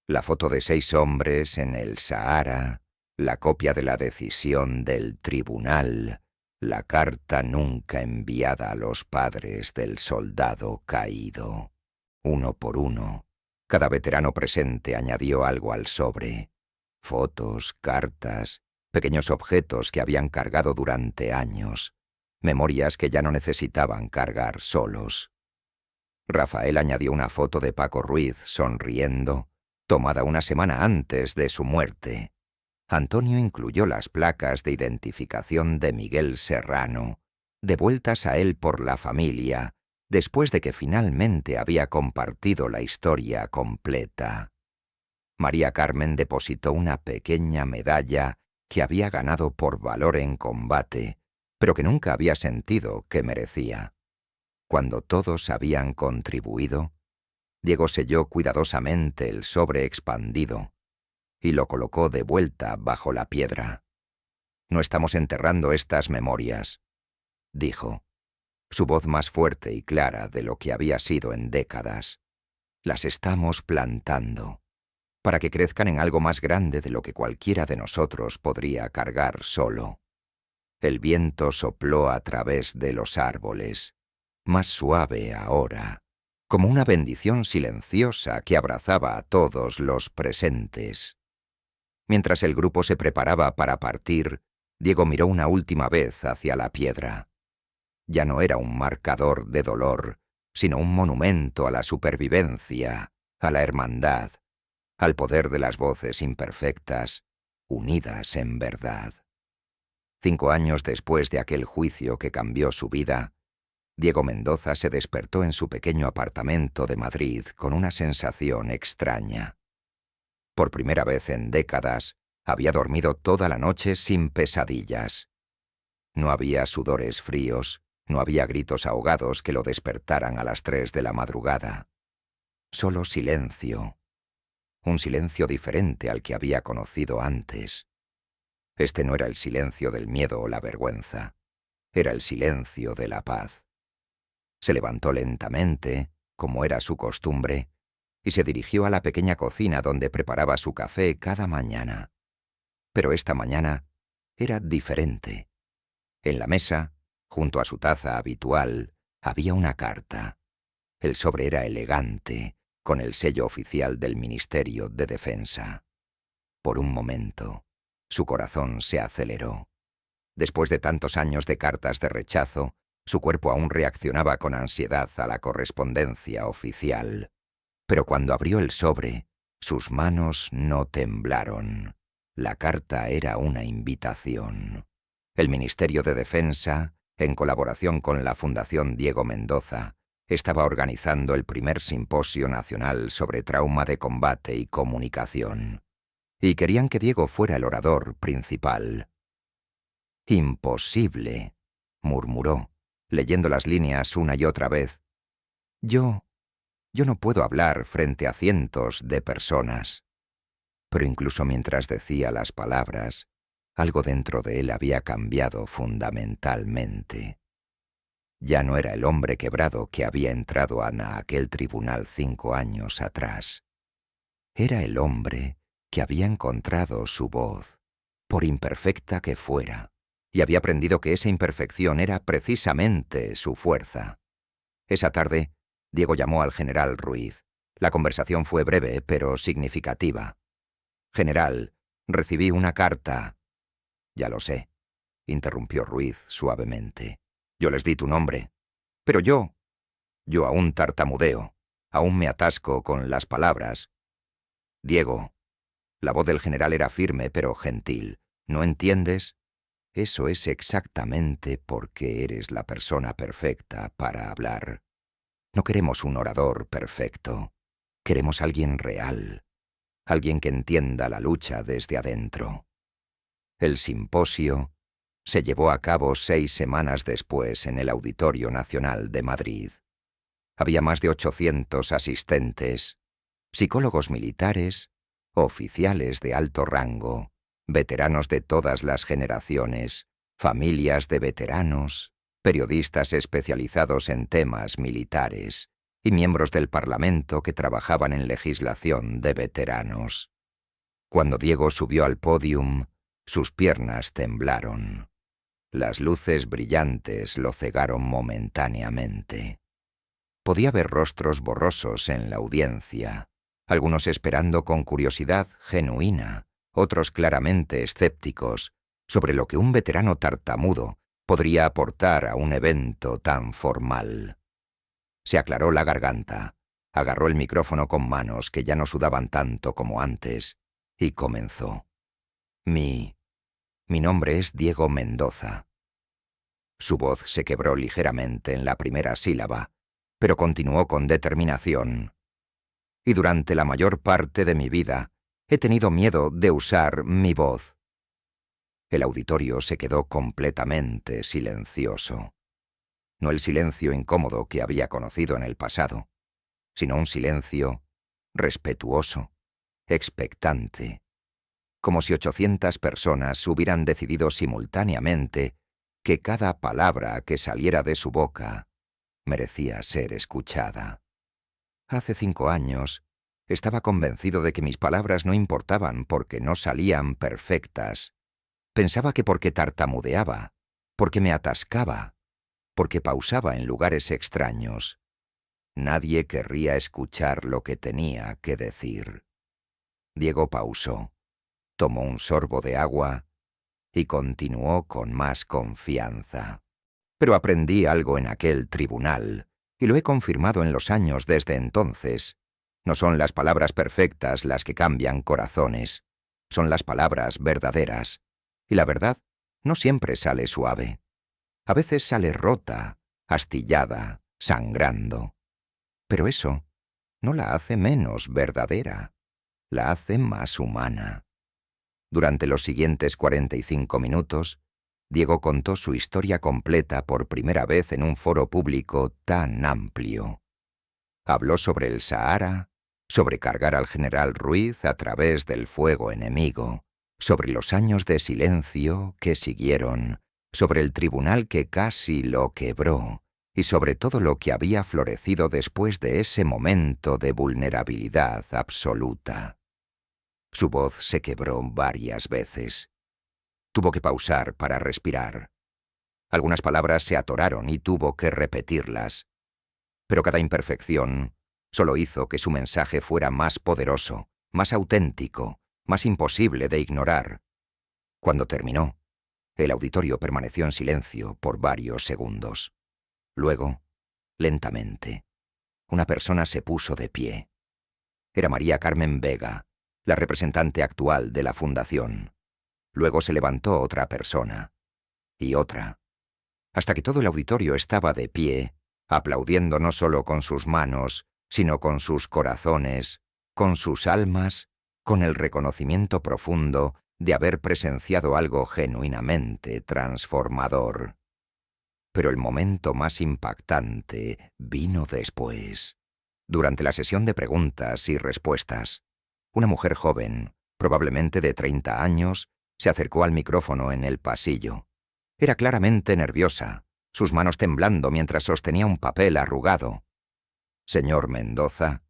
La foto de 6 hombres en el Sahara, la copia de la decisión del tribunal, la carta nunca enviada a los padres del soldado caído. Uno por uno, cada veterano presente añadió algo al sobre: fotos, cartas, pequeños objetos que habían cargado durante años, memorias que ya no necesitaban cargar solos. Rafael añadió una foto de Paco Ruiz sonriendo, tomada una semana antes de su muerte. Antonio incluyó las placas de identificación de Miguel Serrano, devueltas a él por la familia, después de que finalmente había compartido la historia completa. María Carmen depositó una pequeña medalla que había ganado por valor en combate, pero que nunca había sentido que merecía. Cuando todos habían contribuido, Diego selló cuidadosamente el sobre expandido y lo colocó de vuelta bajo la piedra. «No estamos enterrando estas memorias», dijo, su voz más fuerte y clara de lo que había sido en décadas. «Las estamos plantando, para que crezcan en algo más grande de lo que cualquiera de nosotros podría cargar solo». El viento sopló a través de los árboles, más suave ahora, como una bendición silenciosa que abrazaba a todos los presentes. Mientras el grupo se preparaba para partir, Diego miró una última vez hacia la piedra. Ya no era un marcador de dolor, sino un monumento a la supervivencia, a la hermandad, al poder de las voces imperfectas, unidas en verdad. 5 años después de aquel juicio que cambió su vida, Diego Mendoza se despertó en su pequeño apartamento de Madrid con una sensación extraña. Por primera vez en décadas, había dormido toda la noche sin pesadillas. No había sudores fríos, no había gritos ahogados que lo despertaran a las 3 de la madrugada. Solo silencio. Un silencio diferente al que había conocido antes. Este no era el silencio del miedo o la vergüenza. Era el silencio de la paz. Se levantó lentamente, como era su costumbre, y se dirigió a la pequeña cocina donde preparaba su café cada mañana. Pero esta mañana era diferente. En la mesa, junto a su taza habitual, había una carta. El sobre era elegante, con el sello oficial del Ministerio de Defensa. Por un momento, su corazón se aceleró. Después de tantos años de cartas de rechazo, su cuerpo aún reaccionaba con ansiedad a la correspondencia oficial. Pero cuando abrió el sobre, sus manos no temblaron. La carta era una invitación. El Ministerio de Defensa, en colaboración con la Fundación Diego Mendoza, estaba organizando el primer simposio nacional sobre trauma de combate y comunicación. Y querían que Diego fuera el orador principal. «Imposible», murmuró, leyendo las líneas una y otra vez. Yo no puedo hablar frente a cientos de personas». Pero incluso mientras decía las palabras, algo dentro de él había cambiado fundamentalmente. Ya no era el hombre quebrado que había entrado a aquel tribunal 5 años atrás. Era el hombre que había encontrado su voz, por imperfecta que fuera, y había aprendido que esa imperfección era precisamente su fuerza. Esa tarde, Diego llamó al general Ruiz. La conversación fue breve, pero significativa. «General, recibí una carta». «Ya lo sé», interrumpió Ruiz suavemente. «Yo les di tu nombre. Pero yo aún tartamudeo, aún me atasco con las palabras». «Diego». La voz del general era firme pero gentil. «¿No entiendes? Eso es exactamente porque eres la persona perfecta para hablar. No queremos un orador perfecto. Queremos alguien real. Alguien que entienda la lucha desde adentro». El simposio se llevó a cabo 6 semanas después en el Auditorio Nacional de Madrid. Había más de 800 asistentes, psicólogos militares, oficiales de alto rango, veteranos de todas las generaciones, familias de veteranos, periodistas especializados en temas militares y miembros del Parlamento que trabajaban en legislación de veteranos. Cuando Diego subió al pódium, sus piernas temblaron. Las luces brillantes lo cegaron momentáneamente. Podía ver rostros borrosos en la audiencia, algunos esperando con curiosidad genuina, otros claramente escépticos, sobre lo que un veterano tartamudo podría aportar a un evento tan formal. Se aclaró la garganta, agarró el micrófono con manos que ya no sudaban tanto como antes, y comenzó. Mi nombre es Diego Mendoza». Su voz se quebró ligeramente en la primera sílaba, pero continuó con determinación. «Y durante la mayor parte de mi vida he tenido miedo de usar mi voz». El auditorio se quedó completamente silencioso. No el silencio incómodo que había conocido en el pasado, sino un silencio respetuoso, expectante, como si 800 personas hubieran decidido simultáneamente que cada palabra que saliera de su boca merecía ser escuchada. Hace 5 años estaba convencido de que mis palabras no importaban porque no salían perfectas. Pensaba que porque tartamudeaba, porque me atascaba, porque pausaba en lugares extraños, nadie querría escuchar lo que tenía que decir. Diego pausó, tomó un sorbo de agua y continuó con más confianza. «Pero aprendí algo en aquel tribunal, y lo he confirmado en los años desde entonces. No son las palabras perfectas las que cambian corazones, son las palabras verdaderas. Y la verdad no siempre sale suave. A veces sale rota, astillada, sangrando. Pero eso no la hace menos verdadera, la hace más humana. Durante los siguientes 45 minutos, Diego contó su historia completa por primera vez en un foro público tan amplio. Habló sobre el Sahara, sobre cargar al general Ruiz a través del fuego enemigo, sobre los años de silencio que siguieron, sobre el tribunal que casi lo quebró, y sobre todo lo que había florecido después de ese momento de vulnerabilidad absoluta. Su voz se quebró varias veces. Tuvo que pausar para respirar. Algunas palabras se atoraron y tuvo que repetirlas. Pero cada imperfección solo hizo que su mensaje fuera más poderoso, más auténtico, más imposible de ignorar. Cuando terminó, el auditorio permaneció en silencio por varios segundos. Luego, lentamente, una persona se puso de pie. Era María Carmen Vega, la representante actual de la Fundación. Luego se levantó otra persona, y otra, hasta que todo el auditorio estaba de pie, aplaudiendo no solo con sus manos, sino con sus corazones, con sus almas, con el reconocimiento profundo de haber presenciado algo genuinamente transformador. Pero el momento más impactante vino después. Durante la sesión de preguntas y respuestas, una mujer joven, probablemente de 30 años, se acercó al micrófono en el pasillo. Era claramente nerviosa, sus manos temblando mientras sostenía un papel arrugado. «Señor Mendoza»,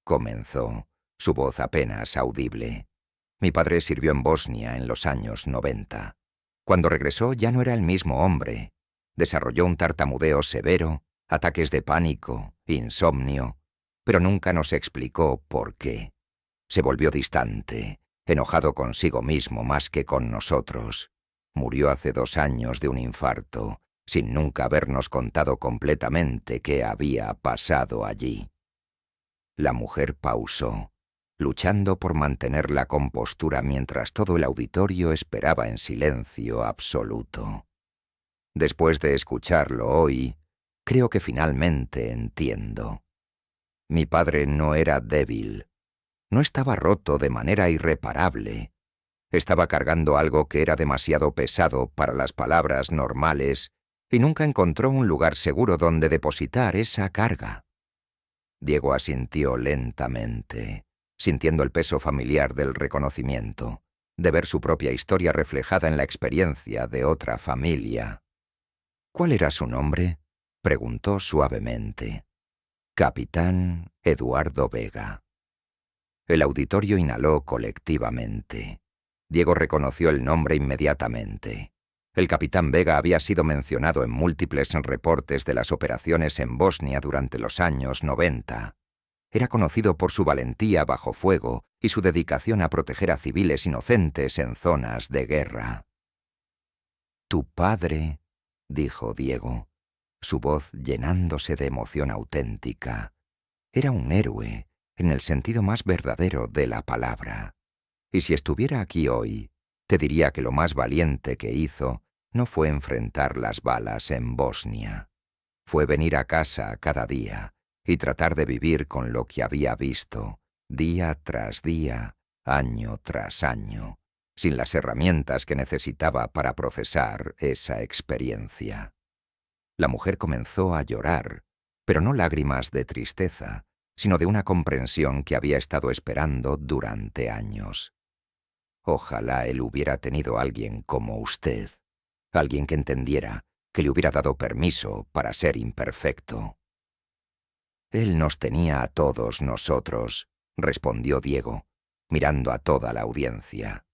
comenzó, su voz apenas audible. «Mi padre sirvió en Bosnia en los años 90. Cuando regresó ya no era el mismo hombre. Desarrolló un tartamudeo severo, ataques de pánico, insomnio, pero nunca nos explicó por qué. Se volvió distante, enojado consigo mismo más que con nosotros. Murió hace 2 años de un infarto, sin nunca habernos contado completamente qué había pasado allí». La mujer pausó, luchando por mantener la compostura mientras todo el auditorio esperaba en silencio absoluto. Después de escucharlo hoy, creo que finalmente entiendo. Mi padre no era débil. No estaba roto de manera irreparable. Estaba cargando algo que era demasiado pesado para las palabras normales y nunca encontró un lugar seguro donde depositar esa carga. Diego asintió lentamente, sintiendo el peso familiar del reconocimiento, de ver su propia historia reflejada en la experiencia de otra familia. «¿Cuál era su nombre?», preguntó suavemente. «Capitán Eduardo Vega». El auditorio inhaló colectivamente. Diego reconoció el nombre inmediatamente. El capitán Vega había sido mencionado en múltiples reportes de las operaciones en Bosnia durante los años 90. Era conocido por su valentía bajo fuego y su dedicación a proteger a civiles inocentes en zonas de guerra. «Tu padre», dijo Diego, su voz llenándose de emoción auténtica, «era un héroe en el sentido más verdadero de la palabra. Y si estuviera aquí hoy, te diría que lo más valiente que hizo no fue enfrentar las balas en Bosnia. Fue venir a casa cada día y tratar de vivir con lo que había visto, día tras día, año tras año, sin las herramientas que necesitaba para procesar esa experiencia». La mujer comenzó a llorar, pero no lágrimas de tristeza, sino de una comprensión que había estado esperando durante años. «Ojalá él hubiera tenido alguien como usted, alguien que entendiera, que le hubiera dado permiso para ser imperfecto». «Él nos tenía a todos nosotros», respondió Diego, mirando a toda la audiencia.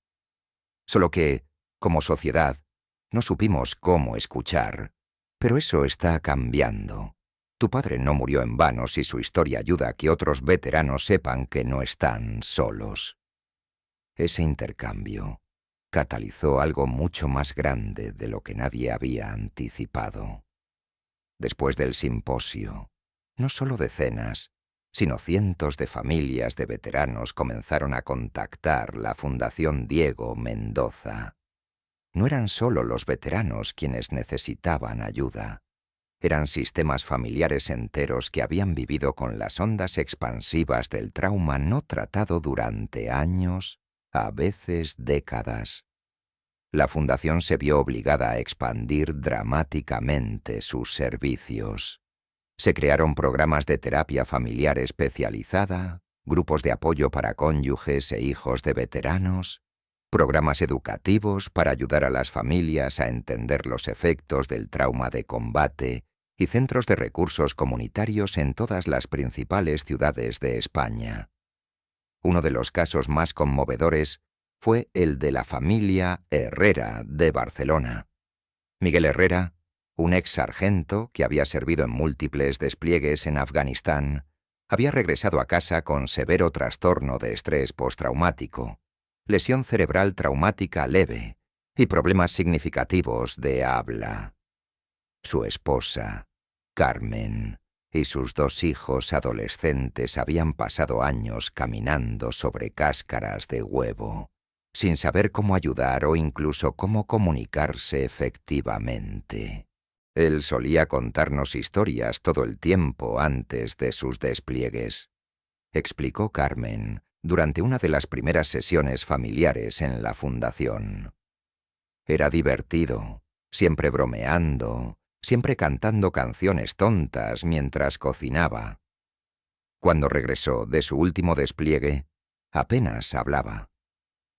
«Solo que, como sociedad, no supimos cómo escuchar, pero eso está cambiando. Tu padre no murió en vano si su historia ayuda a que otros veteranos sepan que no están solos». Ese intercambio catalizó algo mucho más grande de lo que nadie había anticipado. Después del simposio, no solo decenas, sino cientos de familias de veteranos comenzaron a contactar la Fundación Diego Mendoza. No eran solo los veteranos quienes necesitaban ayuda. Eran sistemas familiares enteros que habían vivido con las ondas expansivas del trauma no tratado durante años, a veces décadas. La Fundación se vio obligada a expandir dramáticamente sus servicios. Se crearon programas de terapia familiar especializada, grupos de apoyo para cónyuges e hijos de veteranos, programas educativos para ayudar a las familias a entender los efectos del trauma de combate y centros de recursos comunitarios en todas las principales ciudades de España. Uno de los casos más conmovedores fue el de la familia Herrera de Barcelona. Miguel Herrera, un ex sargento que había servido en múltiples despliegues en Afganistán, había regresado a casa con severo trastorno de estrés postraumático, lesión cerebral traumática leve y problemas significativos de habla. Su esposa, Carmen, y sus 2 hijos adolescentes habían pasado años caminando sobre cáscaras de huevo, sin saber cómo ayudar o incluso cómo comunicarse efectivamente. Él solía contarnos historias todo el tiempo antes de sus despliegues, explicó Carmen durante una de las primeras sesiones familiares en la fundación. Era divertido, siempre bromeando, siempre cantando canciones tontas mientras cocinaba. Cuando regresó de su último despliegue, apenas hablaba.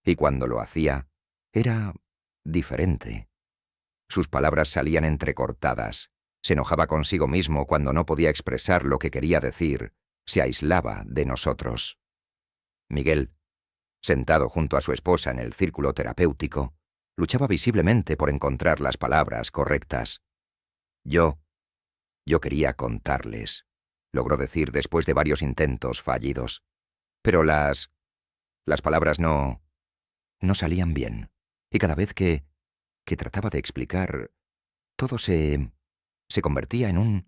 Y cuando lo hacía, era diferente. Sus palabras salían entrecortadas, se enojaba consigo mismo cuando no podía expresar lo que quería decir, se aislaba de nosotros. Miguel, sentado junto a su esposa en el círculo terapéutico, luchaba visiblemente por encontrar las palabras correctas. Yo quería contarles, logró decir después de varios intentos fallidos. Pero las palabras no salían bien. Y cada vez que trataba de explicar, todo se convertía en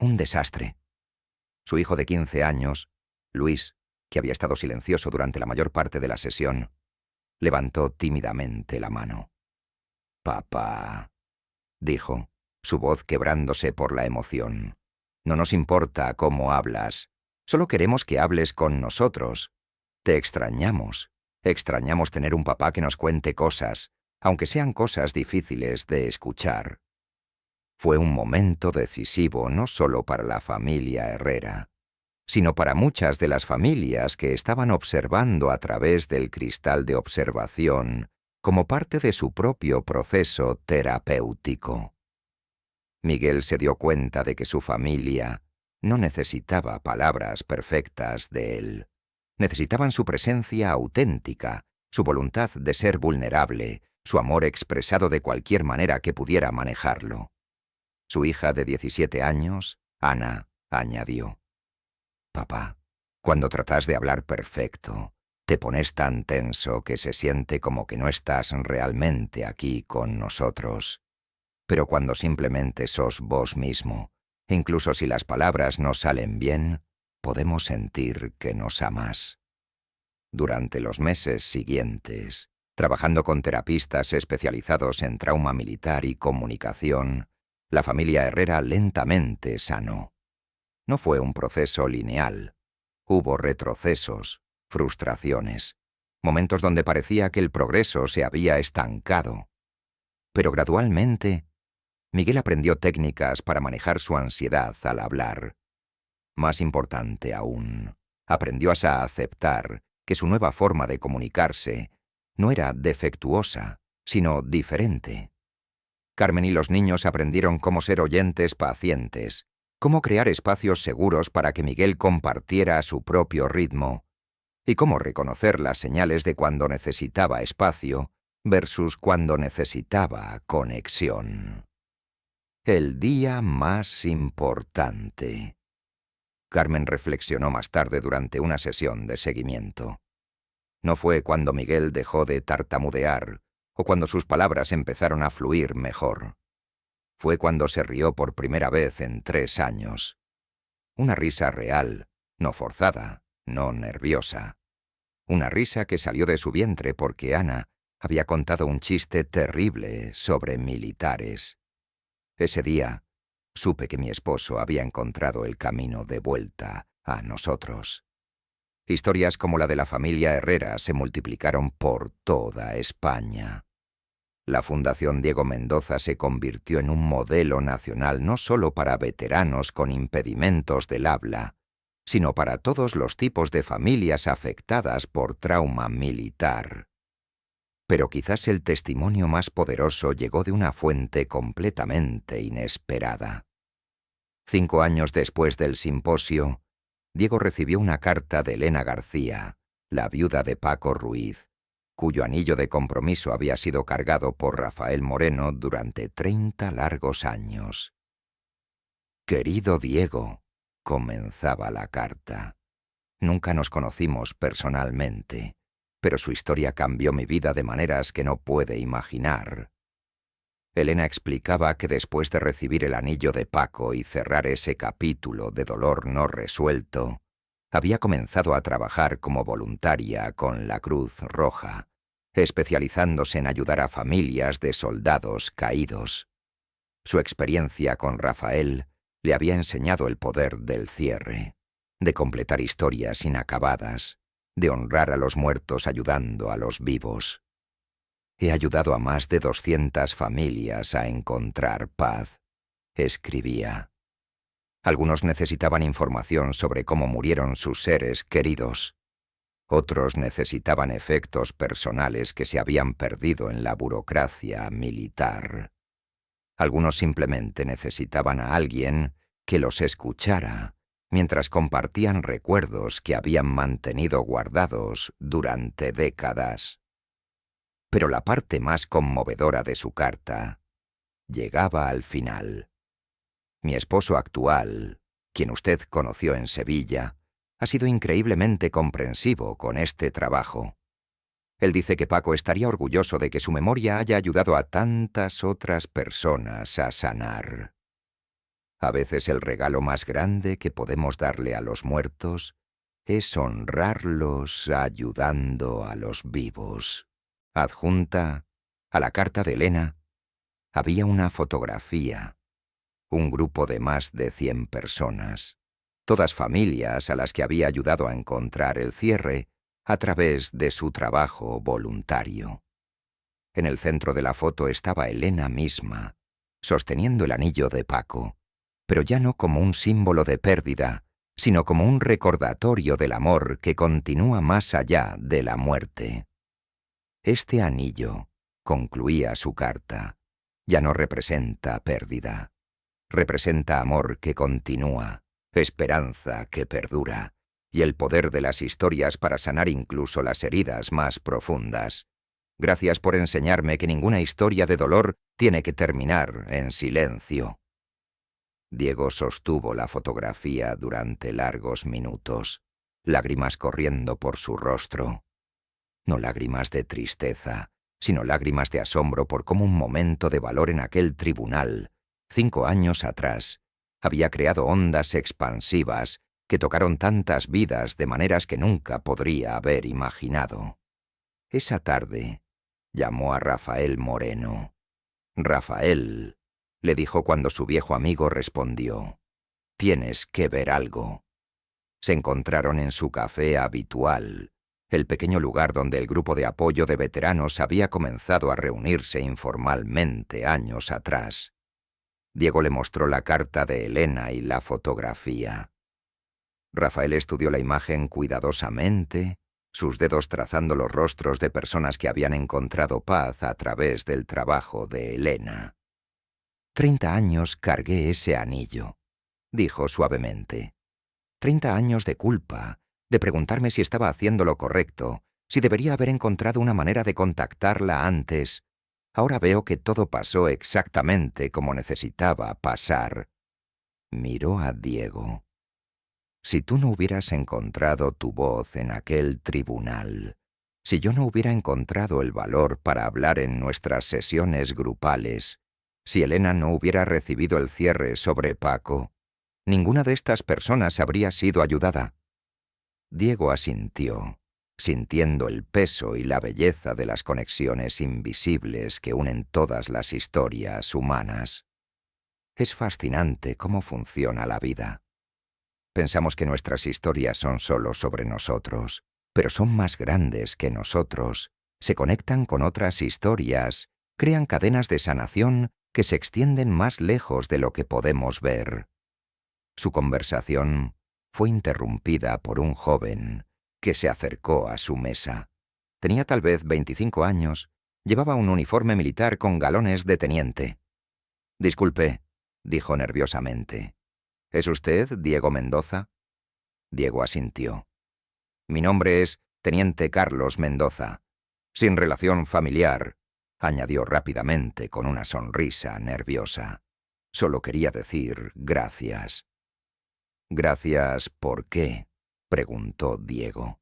un desastre. Su hijo de 15 años, Luis, que había estado silencioso durante la mayor parte de la sesión, levantó tímidamente la mano. «Papá», dijo, su voz quebrándose por la emoción. «No nos importa cómo hablas. Solo queremos que hables con nosotros. Te extrañamos. Extrañamos tener un papá que nos cuente cosas, aunque sean cosas difíciles de escuchar». Fue un momento decisivo no solo para la familia Herrera, sino para muchas de las familias que estaban observando a través del cristal de observación como parte de su propio proceso terapéutico. Miguel se dio cuenta de que su familia no necesitaba palabras perfectas de él. Necesitaban su presencia auténtica, su voluntad de ser vulnerable, su amor expresado de cualquier manera que pudiera manejarlo. Su hija de 17 años, Ana, añadió: «Papá, cuando tratas de hablar perfecto, te pones tan tenso que se siente como que no estás realmente aquí con nosotros. Pero cuando simplemente sos vos mismo, incluso si las palabras no salen bien, podemos sentir que nos amas». Durante los meses siguientes, trabajando con terapistas especializados en trauma militar y comunicación, la familia Herrera lentamente sanó. No fue un proceso lineal. Hubo retrocesos, frustraciones, momentos donde parecía que el progreso se había estancado. Pero gradualmente, Miguel aprendió técnicas para manejar su ansiedad al hablar. Más importante aún, aprendió a aceptar que su nueva forma de comunicarse no era defectuosa, sino diferente. Carmen y los niños aprendieron cómo ser oyentes pacientes, cómo crear espacios seguros para que Miguel compartiera a su propio ritmo, y cómo reconocer las señales de cuando necesitaba espacio versus cuando necesitaba conexión. El día más importante. Carmen reflexionó más tarde durante una sesión de seguimiento. No fue cuando Miguel dejó de tartamudear o cuando sus palabras empezaron a fluir mejor. Fue cuando se rió por primera vez en 3 años. Una risa real, no forzada, no nerviosa. Una risa que salió de su vientre porque Ana había contado un chiste terrible sobre militares. Ese día, Supe que mi esposo había encontrado el camino de vuelta a nosotros. Historias como la de la familia Herrera se multiplicaron por toda España. La Fundación Diego Mendoza se convirtió en un modelo nacional no solo para veteranos con impedimentos del habla, sino para todos los tipos de familias afectadas por trauma militar. Pero quizás el testimonio más poderoso llegó de una fuente completamente inesperada. 5 años después del simposio, Diego recibió una carta de Elena García, la viuda de Paco Ruiz, cuyo anillo de compromiso había sido cargado por Rafael Moreno durante 30 largos años. «Querido Diego», comenzaba la carta. Nunca nos conocimos personalmente, pero su historia cambió mi vida de maneras que no puede imaginar. Elena explicaba que después de recibir el anillo de Paco y cerrar ese capítulo de dolor no resuelto, había comenzado a trabajar como voluntaria con la Cruz Roja, especializándose en ayudar a familias de soldados caídos. Su experiencia con Rafael le había enseñado el poder del cierre, de completar historias inacabadas, de honrar a los muertos ayudando a los vivos. «He ayudado a más de 200 familias a encontrar paz», escribía. Algunos necesitaban información sobre cómo murieron sus seres queridos. Otros necesitaban efectos personales que se habían perdido en la burocracia militar. Algunos simplemente necesitaban a alguien que los escuchara mientras compartían recuerdos que habían mantenido guardados durante décadas. Pero la parte más conmovedora de su carta llegaba al final. «Mi esposo actual, quien usted conoció en Sevilla, ha sido increíblemente comprensivo con este trabajo. Él dice que Paco estaría orgulloso de que su memoria haya ayudado a tantas otras personas a sanar. A veces el regalo más grande que podemos darle a los muertos es honrarlos ayudando a los vivos». Adjunta a la carta de Elena había una fotografía, un grupo de más de 100 personas, todas familias a las que había ayudado a encontrar el cierre a través de su trabajo voluntario. En el centro de la foto estaba Elena misma, sosteniendo el anillo de Paco, pero ya no como un símbolo de pérdida, sino como un recordatorio del amor que continúa más allá de la muerte. Este anillo, concluía su carta, ya no representa pérdida. Representa amor que continúa, esperanza que perdura, y el poder de las historias para sanar incluso las heridas más profundas. Gracias por enseñarme que ninguna historia de dolor tiene que terminar en silencio. Diego sostuvo la fotografía durante largos minutos, lágrimas corriendo por su rostro. No lágrimas de tristeza, sino lágrimas de asombro por cómo un momento de valor en aquel tribunal, 5 años atrás, había creado ondas expansivas que tocaron tantas vidas de maneras que nunca podría haber imaginado. Esa tarde llamó a Rafael Moreno. «Rafael», le dijo cuando su viejo amigo respondió, «tienes que ver algo». Se encontraron en su café habitual, el pequeño lugar donde el grupo de apoyo de veteranos había comenzado a reunirse informalmente años atrás. Diego le mostró la carta de Elena y la fotografía. Rafael estudió la imagen cuidadosamente, sus dedos trazando los rostros de personas que habían encontrado paz a través del trabajo de Elena. 30 años cargué ese anillo», dijo suavemente. 30 años de culpa, de preguntarme si estaba haciendo lo correcto, si debería haber encontrado una manera de contactarla antes. Ahora veo que todo pasó exactamente como necesitaba pasar. Miró a Diego. «Si tú no hubieras encontrado tu voz en aquel tribunal, si yo no hubiera encontrado el valor para hablar en nuestras sesiones grupales, si Elena no hubiera recibido el cierre sobre Paco, ninguna de estas personas habría sido ayudada». Diego asintió, sintiendo el peso y la belleza de las conexiones invisibles que unen todas las historias humanas. Es fascinante cómo funciona la vida. Pensamos que nuestras historias son solo sobre nosotros, pero son más grandes que nosotros. Se conectan con otras historias, crean cadenas de sanación que se extienden más lejos de lo que podemos ver. Su conversación fue interrumpida por un joven que se acercó a su mesa. Tenía tal vez 25 años, llevaba un uniforme militar con galones de teniente. «Disculpe», dijo nerviosamente. «¿Es usted Diego Mendoza?» Diego asintió. «Mi nombre es Teniente Carlos Mendoza. Sin relación familiar», añadió rápidamente con una sonrisa nerviosa. «Solo quería decir gracias». «¿Gracias por qué?», preguntó Diego.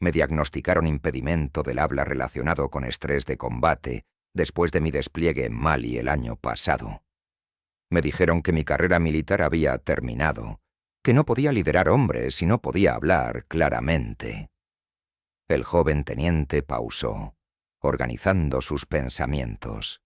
«Me diagnosticaron impedimento del habla relacionado con estrés de combate después de mi despliegue en Mali el año pasado. Me dijeron que mi carrera militar había terminado, que no podía liderar hombres y no podía hablar claramente». El joven teniente pausó, organizando sus pensamientos.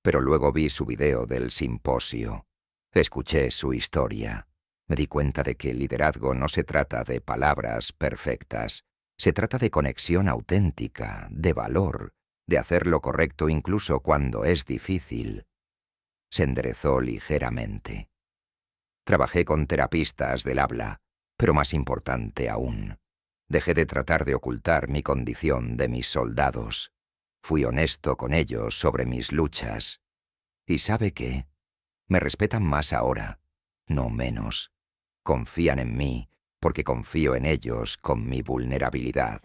«Pero luego vi su video del simposio. Escuché su historia. Me di cuenta de que el liderazgo no se trata de palabras perfectas. Se trata de conexión auténtica, de valor, de hacer lo correcto incluso cuando es difícil». Se enderezó ligeramente. «Trabajé con terapistas del habla, pero más importante aún, dejé de tratar de ocultar mi condición de mis soldados. Fui honesto con ellos sobre mis luchas. ¿Y sabe qué? Me respetan más ahora, no menos. Confían en mí porque confío en ellos con mi vulnerabilidad».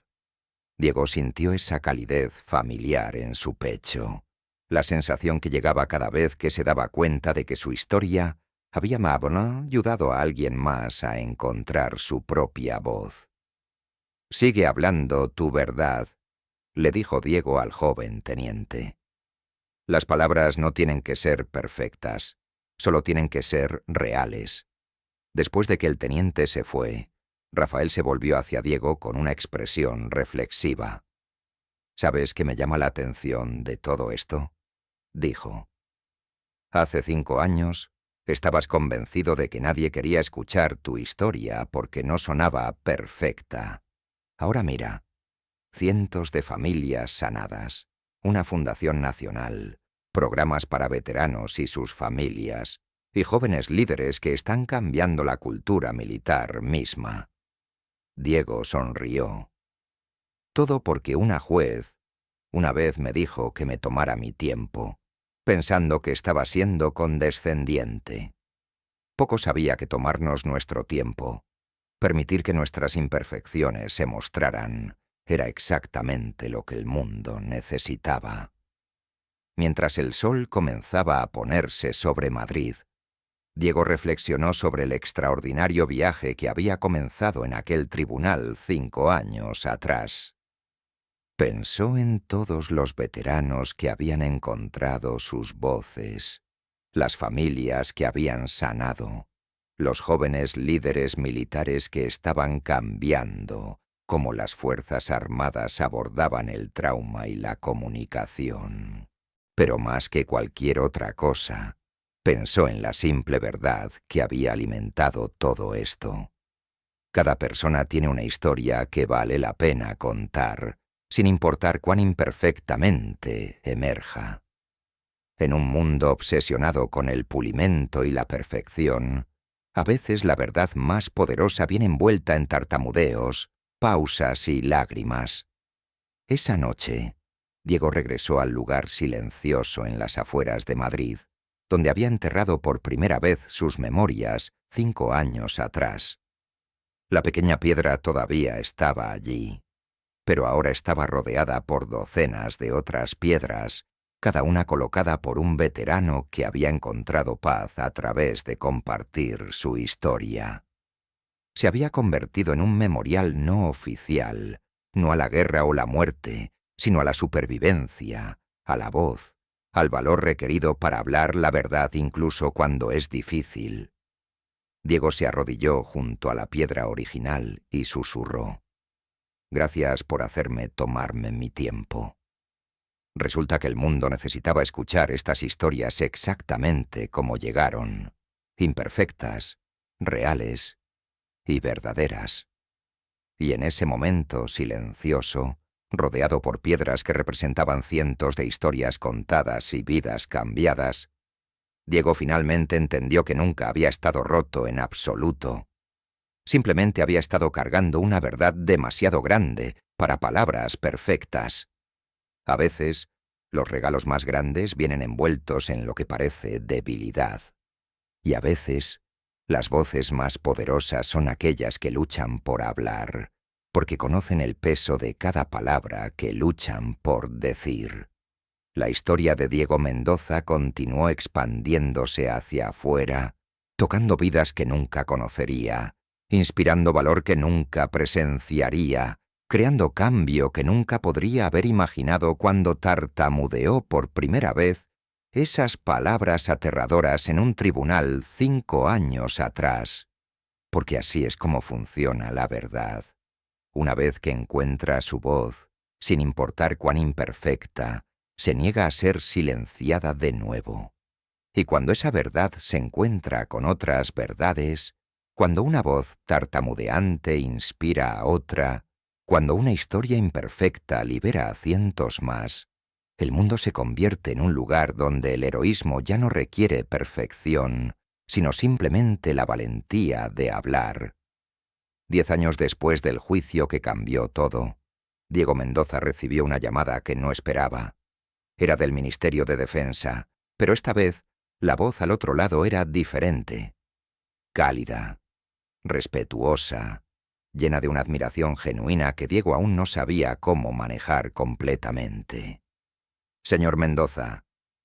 Diego sintió esa calidez familiar en su pecho, la sensación que llegaba cada vez que se daba cuenta de que su historia había ayudado a alguien más a encontrar su propia voz. «Sigue hablando tu verdad», le dijo Diego al joven teniente. «Las palabras no tienen que ser perfectas, solo tienen que ser reales». Después de que el teniente se fue, Rafael se volvió hacia Diego con una expresión reflexiva. «¿Sabes qué me llama la atención de todo esto?», dijo. «Hace 5 años estabas convencido de que nadie quería escuchar tu historia porque no sonaba perfecta. Ahora mira, cientos de familias sanadas, una fundación nacional, programas para veteranos y sus familias, y jóvenes líderes que están cambiando la cultura militar misma». Diego sonrió. «Todo porque una juez una vez me dijo que me tomara mi tiempo, pensando que estaba siendo condescendiente. Poco sabía que tomarnos nuestro tiempo, permitir que nuestras imperfecciones se mostraran, era exactamente lo que el mundo necesitaba». Mientras el sol comenzaba a ponerse sobre Madrid, Diego reflexionó sobre el extraordinario viaje que había comenzado en aquel tribunal 5 años atrás. Pensó en todos los veteranos que habían encontrado sus voces, las familias que habían sanado, los jóvenes líderes militares que estaban cambiando, cómo las Fuerzas Armadas abordaban el trauma y la comunicación. Pero más que cualquier otra cosa, pensó en la simple verdad que había alimentado todo esto. Cada persona tiene una historia que vale la pena contar, sin importar cuán imperfectamente emerja. En un mundo obsesionado con el pulimento y la perfección, a veces la verdad más poderosa viene envuelta en tartamudeos, pausas y lágrimas. Esa noche, Diego regresó al lugar silencioso en las afueras de Madrid, donde había enterrado por primera vez sus memorias 5 años atrás. La pequeña piedra todavía estaba allí, pero ahora estaba rodeada por docenas de otras piedras, cada una colocada por un veterano que había encontrado paz a través de compartir su historia. Se había convertido en un memorial no oficial, no a la guerra o la muerte, sino a la supervivencia, a la voz, al valor requerido para hablar la verdad incluso cuando es difícil. Diego se arrodilló junto a la piedra original y susurró: «Gracias por hacerme tomarme mi tiempo». Resulta que el mundo necesitaba escuchar estas historias exactamente como llegaron, imperfectas, reales y verdaderas. Y en ese momento silencioso, rodeado por piedras que representaban cientos de historias contadas y vidas cambiadas, Diego finalmente entendió que nunca había estado roto en absoluto. Simplemente había estado cargando una verdad demasiado grande para palabras perfectas. A veces, los regalos más grandes vienen envueltos en lo que parece debilidad. Y a veces, las voces más poderosas son aquellas que luchan por hablar, porque conocen el peso de cada palabra que luchan por decir. La historia de Diego Mendoza continuó expandiéndose hacia afuera, tocando vidas que nunca conocería, inspirando valor que nunca presenciaría, creando cambio que nunca podría haber imaginado cuando tartamudeó por primera vez esas palabras aterradoras en un tribunal 5 años atrás. Porque así es como funciona la verdad. Una vez que encuentra su voz, sin importar cuán imperfecta, se niega a ser silenciada de nuevo. Y cuando esa verdad se encuentra con otras verdades, cuando una voz tartamudeante inspira a otra, cuando una historia imperfecta libera a cientos más, el mundo se convierte en un lugar donde el heroísmo ya no requiere perfección, sino simplemente la valentía de hablar. 10 años después del juicio que cambió todo, Diego Mendoza recibió una llamada que no esperaba. Era del Ministerio de Defensa, pero esta vez la voz al otro lado era diferente. Cálida, respetuosa, llena de una admiración genuina que Diego aún no sabía cómo manejar completamente. Señor Mendoza,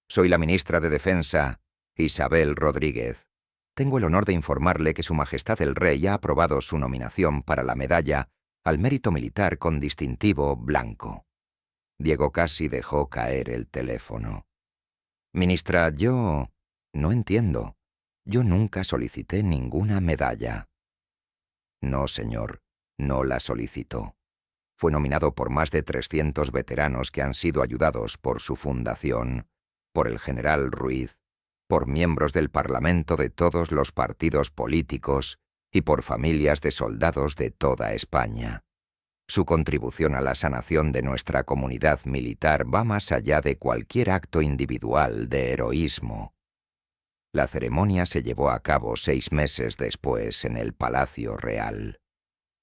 soy la ministra de Defensa, Isabel Rodríguez. Tengo el honor de informarle que Su Majestad el Rey ha aprobado su nominación para la medalla al mérito militar con distintivo blanco. Diego casi dejó caer el teléfono. Ministra, yo... no entiendo. Yo nunca solicité ninguna medalla. No, señor, no la solicitó. Fue nominado por más de 300 veteranos que han sido ayudados por su fundación, por el general Ruiz, por miembros del Parlamento de todos los partidos políticos y por familias de soldados de toda España. Su contribución a la sanación de nuestra comunidad militar va más allá de cualquier acto individual de heroísmo. La ceremonia se llevó a cabo 6 meses después en el Palacio Real.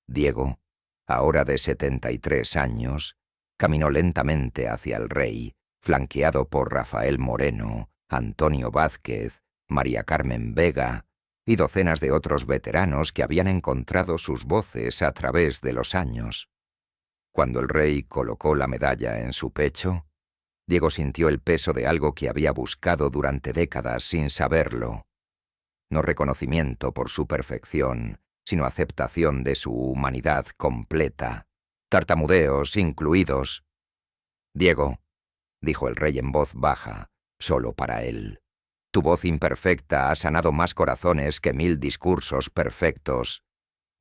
Diego, ahora de 73 años, caminó lentamente hacia el rey, flanqueado por Rafael Moreno, Antonio Vázquez, María Carmen Vega y docenas de otros veteranos que habían encontrado sus voces a través de los años. Cuando el rey colocó la medalla en su pecho, Diego sintió el peso de algo que había buscado durante décadas sin saberlo. No reconocimiento por su perfección, sino aceptación de su humanidad completa, tartamudeos incluidos. «Diego», dijo el rey en voz baja, solo para él, «tu voz imperfecta ha sanado más corazones que 1000 discursos perfectos.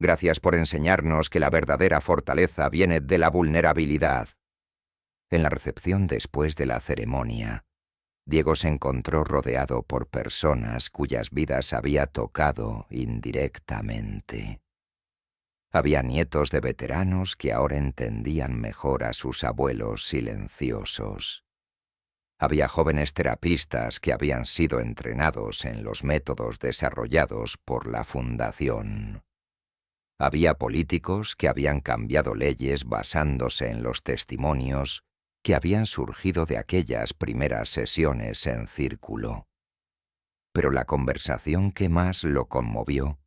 Gracias por enseñarnos que la verdadera fortaleza viene de la vulnerabilidad». En la recepción después de la ceremonia, Diego se encontró rodeado por personas cuyas vidas había tocado indirectamente. Había nietos de veteranos que ahora entendían mejor a sus abuelos silenciosos. Había jóvenes terapistas que habían sido entrenados en los métodos desarrollados por la Fundación. Había políticos que habían cambiado leyes basándose en los testimonios que habían surgido de aquellas primeras sesiones en círculo. Pero la conversación que más lo conmovió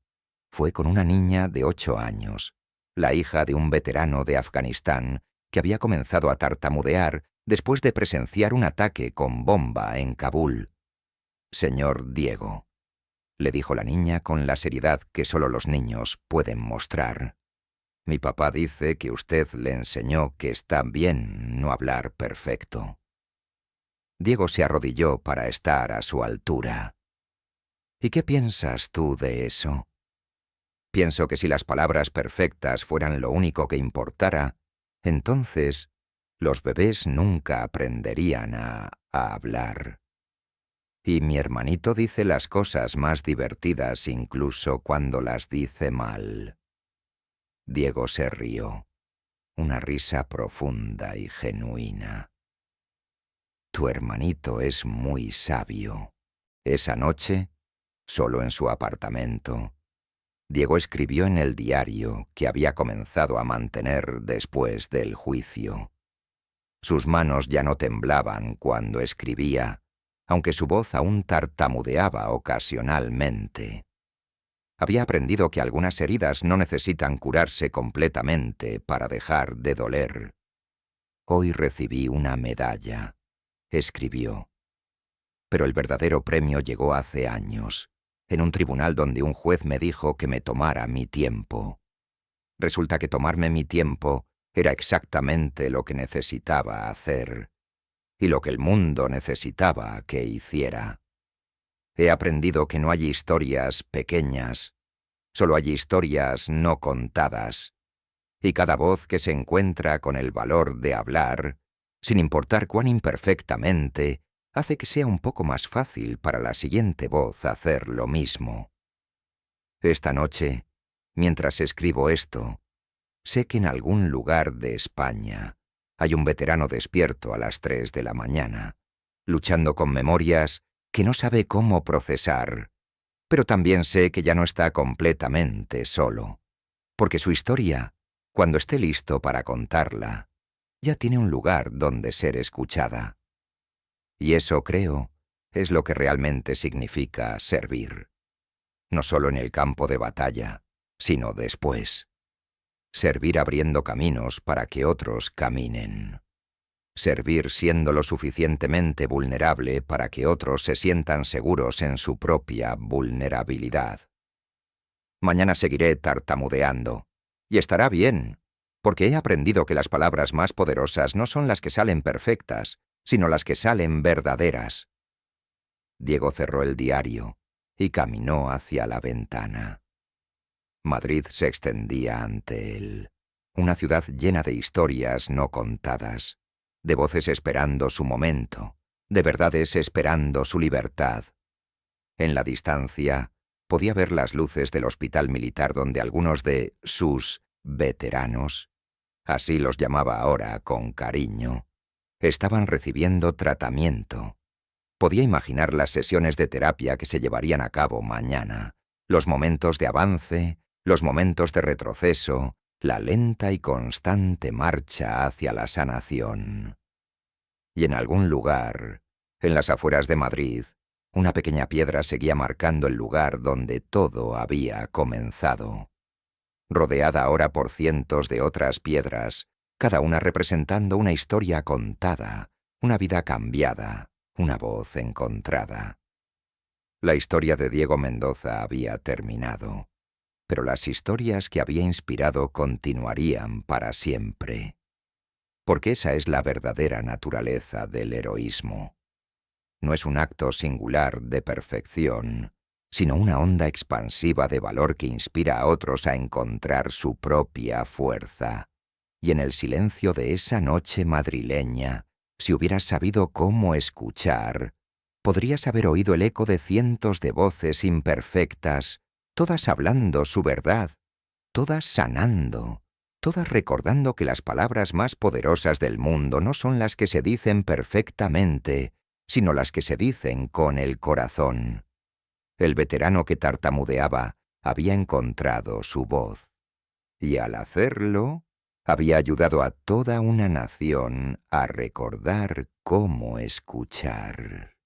fue con una niña de 8 años, la hija de un veterano de Afganistán que había comenzado a tartamudear después de presenciar un ataque con bomba en Kabul. «Señor Diego», le dijo la niña con la seriedad que solo los niños pueden mostrar, «mi papá dice que usted le enseñó que está bien no hablar perfecto». Diego se arrodilló para estar a su altura. «¿Y qué piensas tú de eso?» «Pienso que si las palabras perfectas fueran lo único que importara, entonces Los bebés nunca aprenderían a hablar. Y mi hermanito dice las cosas más divertidas incluso cuando las dice mal. Diego se rió, una risa profunda y genuina. Tu hermanito es muy sabio. Esa noche, solo en su apartamento, Diego escribió en el diario que había comenzado a mantener después del juicio. Sus manos ya no temblaban cuando escribía, aunque su voz aún tartamudeaba ocasionalmente. Había aprendido que algunas heridas no necesitan curarse completamente para dejar de doler. Hoy recibí una medalla, escribió. Pero el verdadero premio llegó hace años, en un tribunal donde un juez me dijo que me tomara mi tiempo. Resulta que tomarme mi tiempo era exactamente lo que necesitaba hacer, y lo que el mundo necesitaba que hiciera. He aprendido que no hay historias pequeñas, solo hay historias no contadas, y cada voz que se encuentra con el valor de hablar, sin importar cuán imperfectamente, hace que sea un poco más fácil para la siguiente voz hacer lo mismo. Esta noche, mientras escribo esto, sé que en algún lugar de España hay un veterano despierto a las 3 de la mañana, luchando con memorias que no sabe cómo procesar, pero también sé que ya no está completamente solo, porque su historia, cuando esté listo para contarla, ya tiene un lugar donde ser escuchada. Y eso, creo, es lo que realmente significa servir. No solo en el campo de batalla, sino después. Servir abriendo caminos para que otros caminen. Servir siendo lo suficientemente vulnerable para que otros se sientan seguros en su propia vulnerabilidad. Mañana seguiré tartamudeando. Y estará bien, porque he aprendido que las palabras más poderosas no son las que salen perfectas, sino las que salen verdaderas. Diego cerró el diario y caminó hacia la ventana. Madrid se extendía ante él, una ciudad llena de historias no contadas, de voces esperando su momento, de verdades esperando su libertad. En la distancia podía ver las luces del hospital militar donde algunos de sus veteranos, así los llamaba ahora con cariño, estaban recibiendo tratamiento. Podía imaginar las sesiones de terapia que se llevarían a cabo mañana, los momentos de avance, los momentos de retroceso, la lenta y constante marcha hacia la sanación. Y en algún lugar, en las afueras de Madrid, una pequeña piedra seguía marcando el lugar donde todo había comenzado. Rodeada ahora por cientos de otras piedras, cada una representando una historia contada, una vida cambiada, una voz encontrada. La historia de Diego Mendoza había terminado, pero las historias que había inspirado continuarían para siempre. Porque esa es la verdadera naturaleza del heroísmo. No es un acto singular de perfección, sino una onda expansiva de valor que inspira a otros a encontrar su propia fuerza. Y en el silencio de esa noche madrileña, si hubieras sabido cómo escuchar, podrías haber oído el eco de cientos de voces imperfectas, todas hablando su verdad, todas sanando, todas recordando que las palabras más poderosas del mundo no son las que se dicen perfectamente, sino las que se dicen con el corazón. El veterano que tartamudeaba había encontrado su voz, y al hacerlo, había ayudado a toda una nación a recordar cómo escuchar.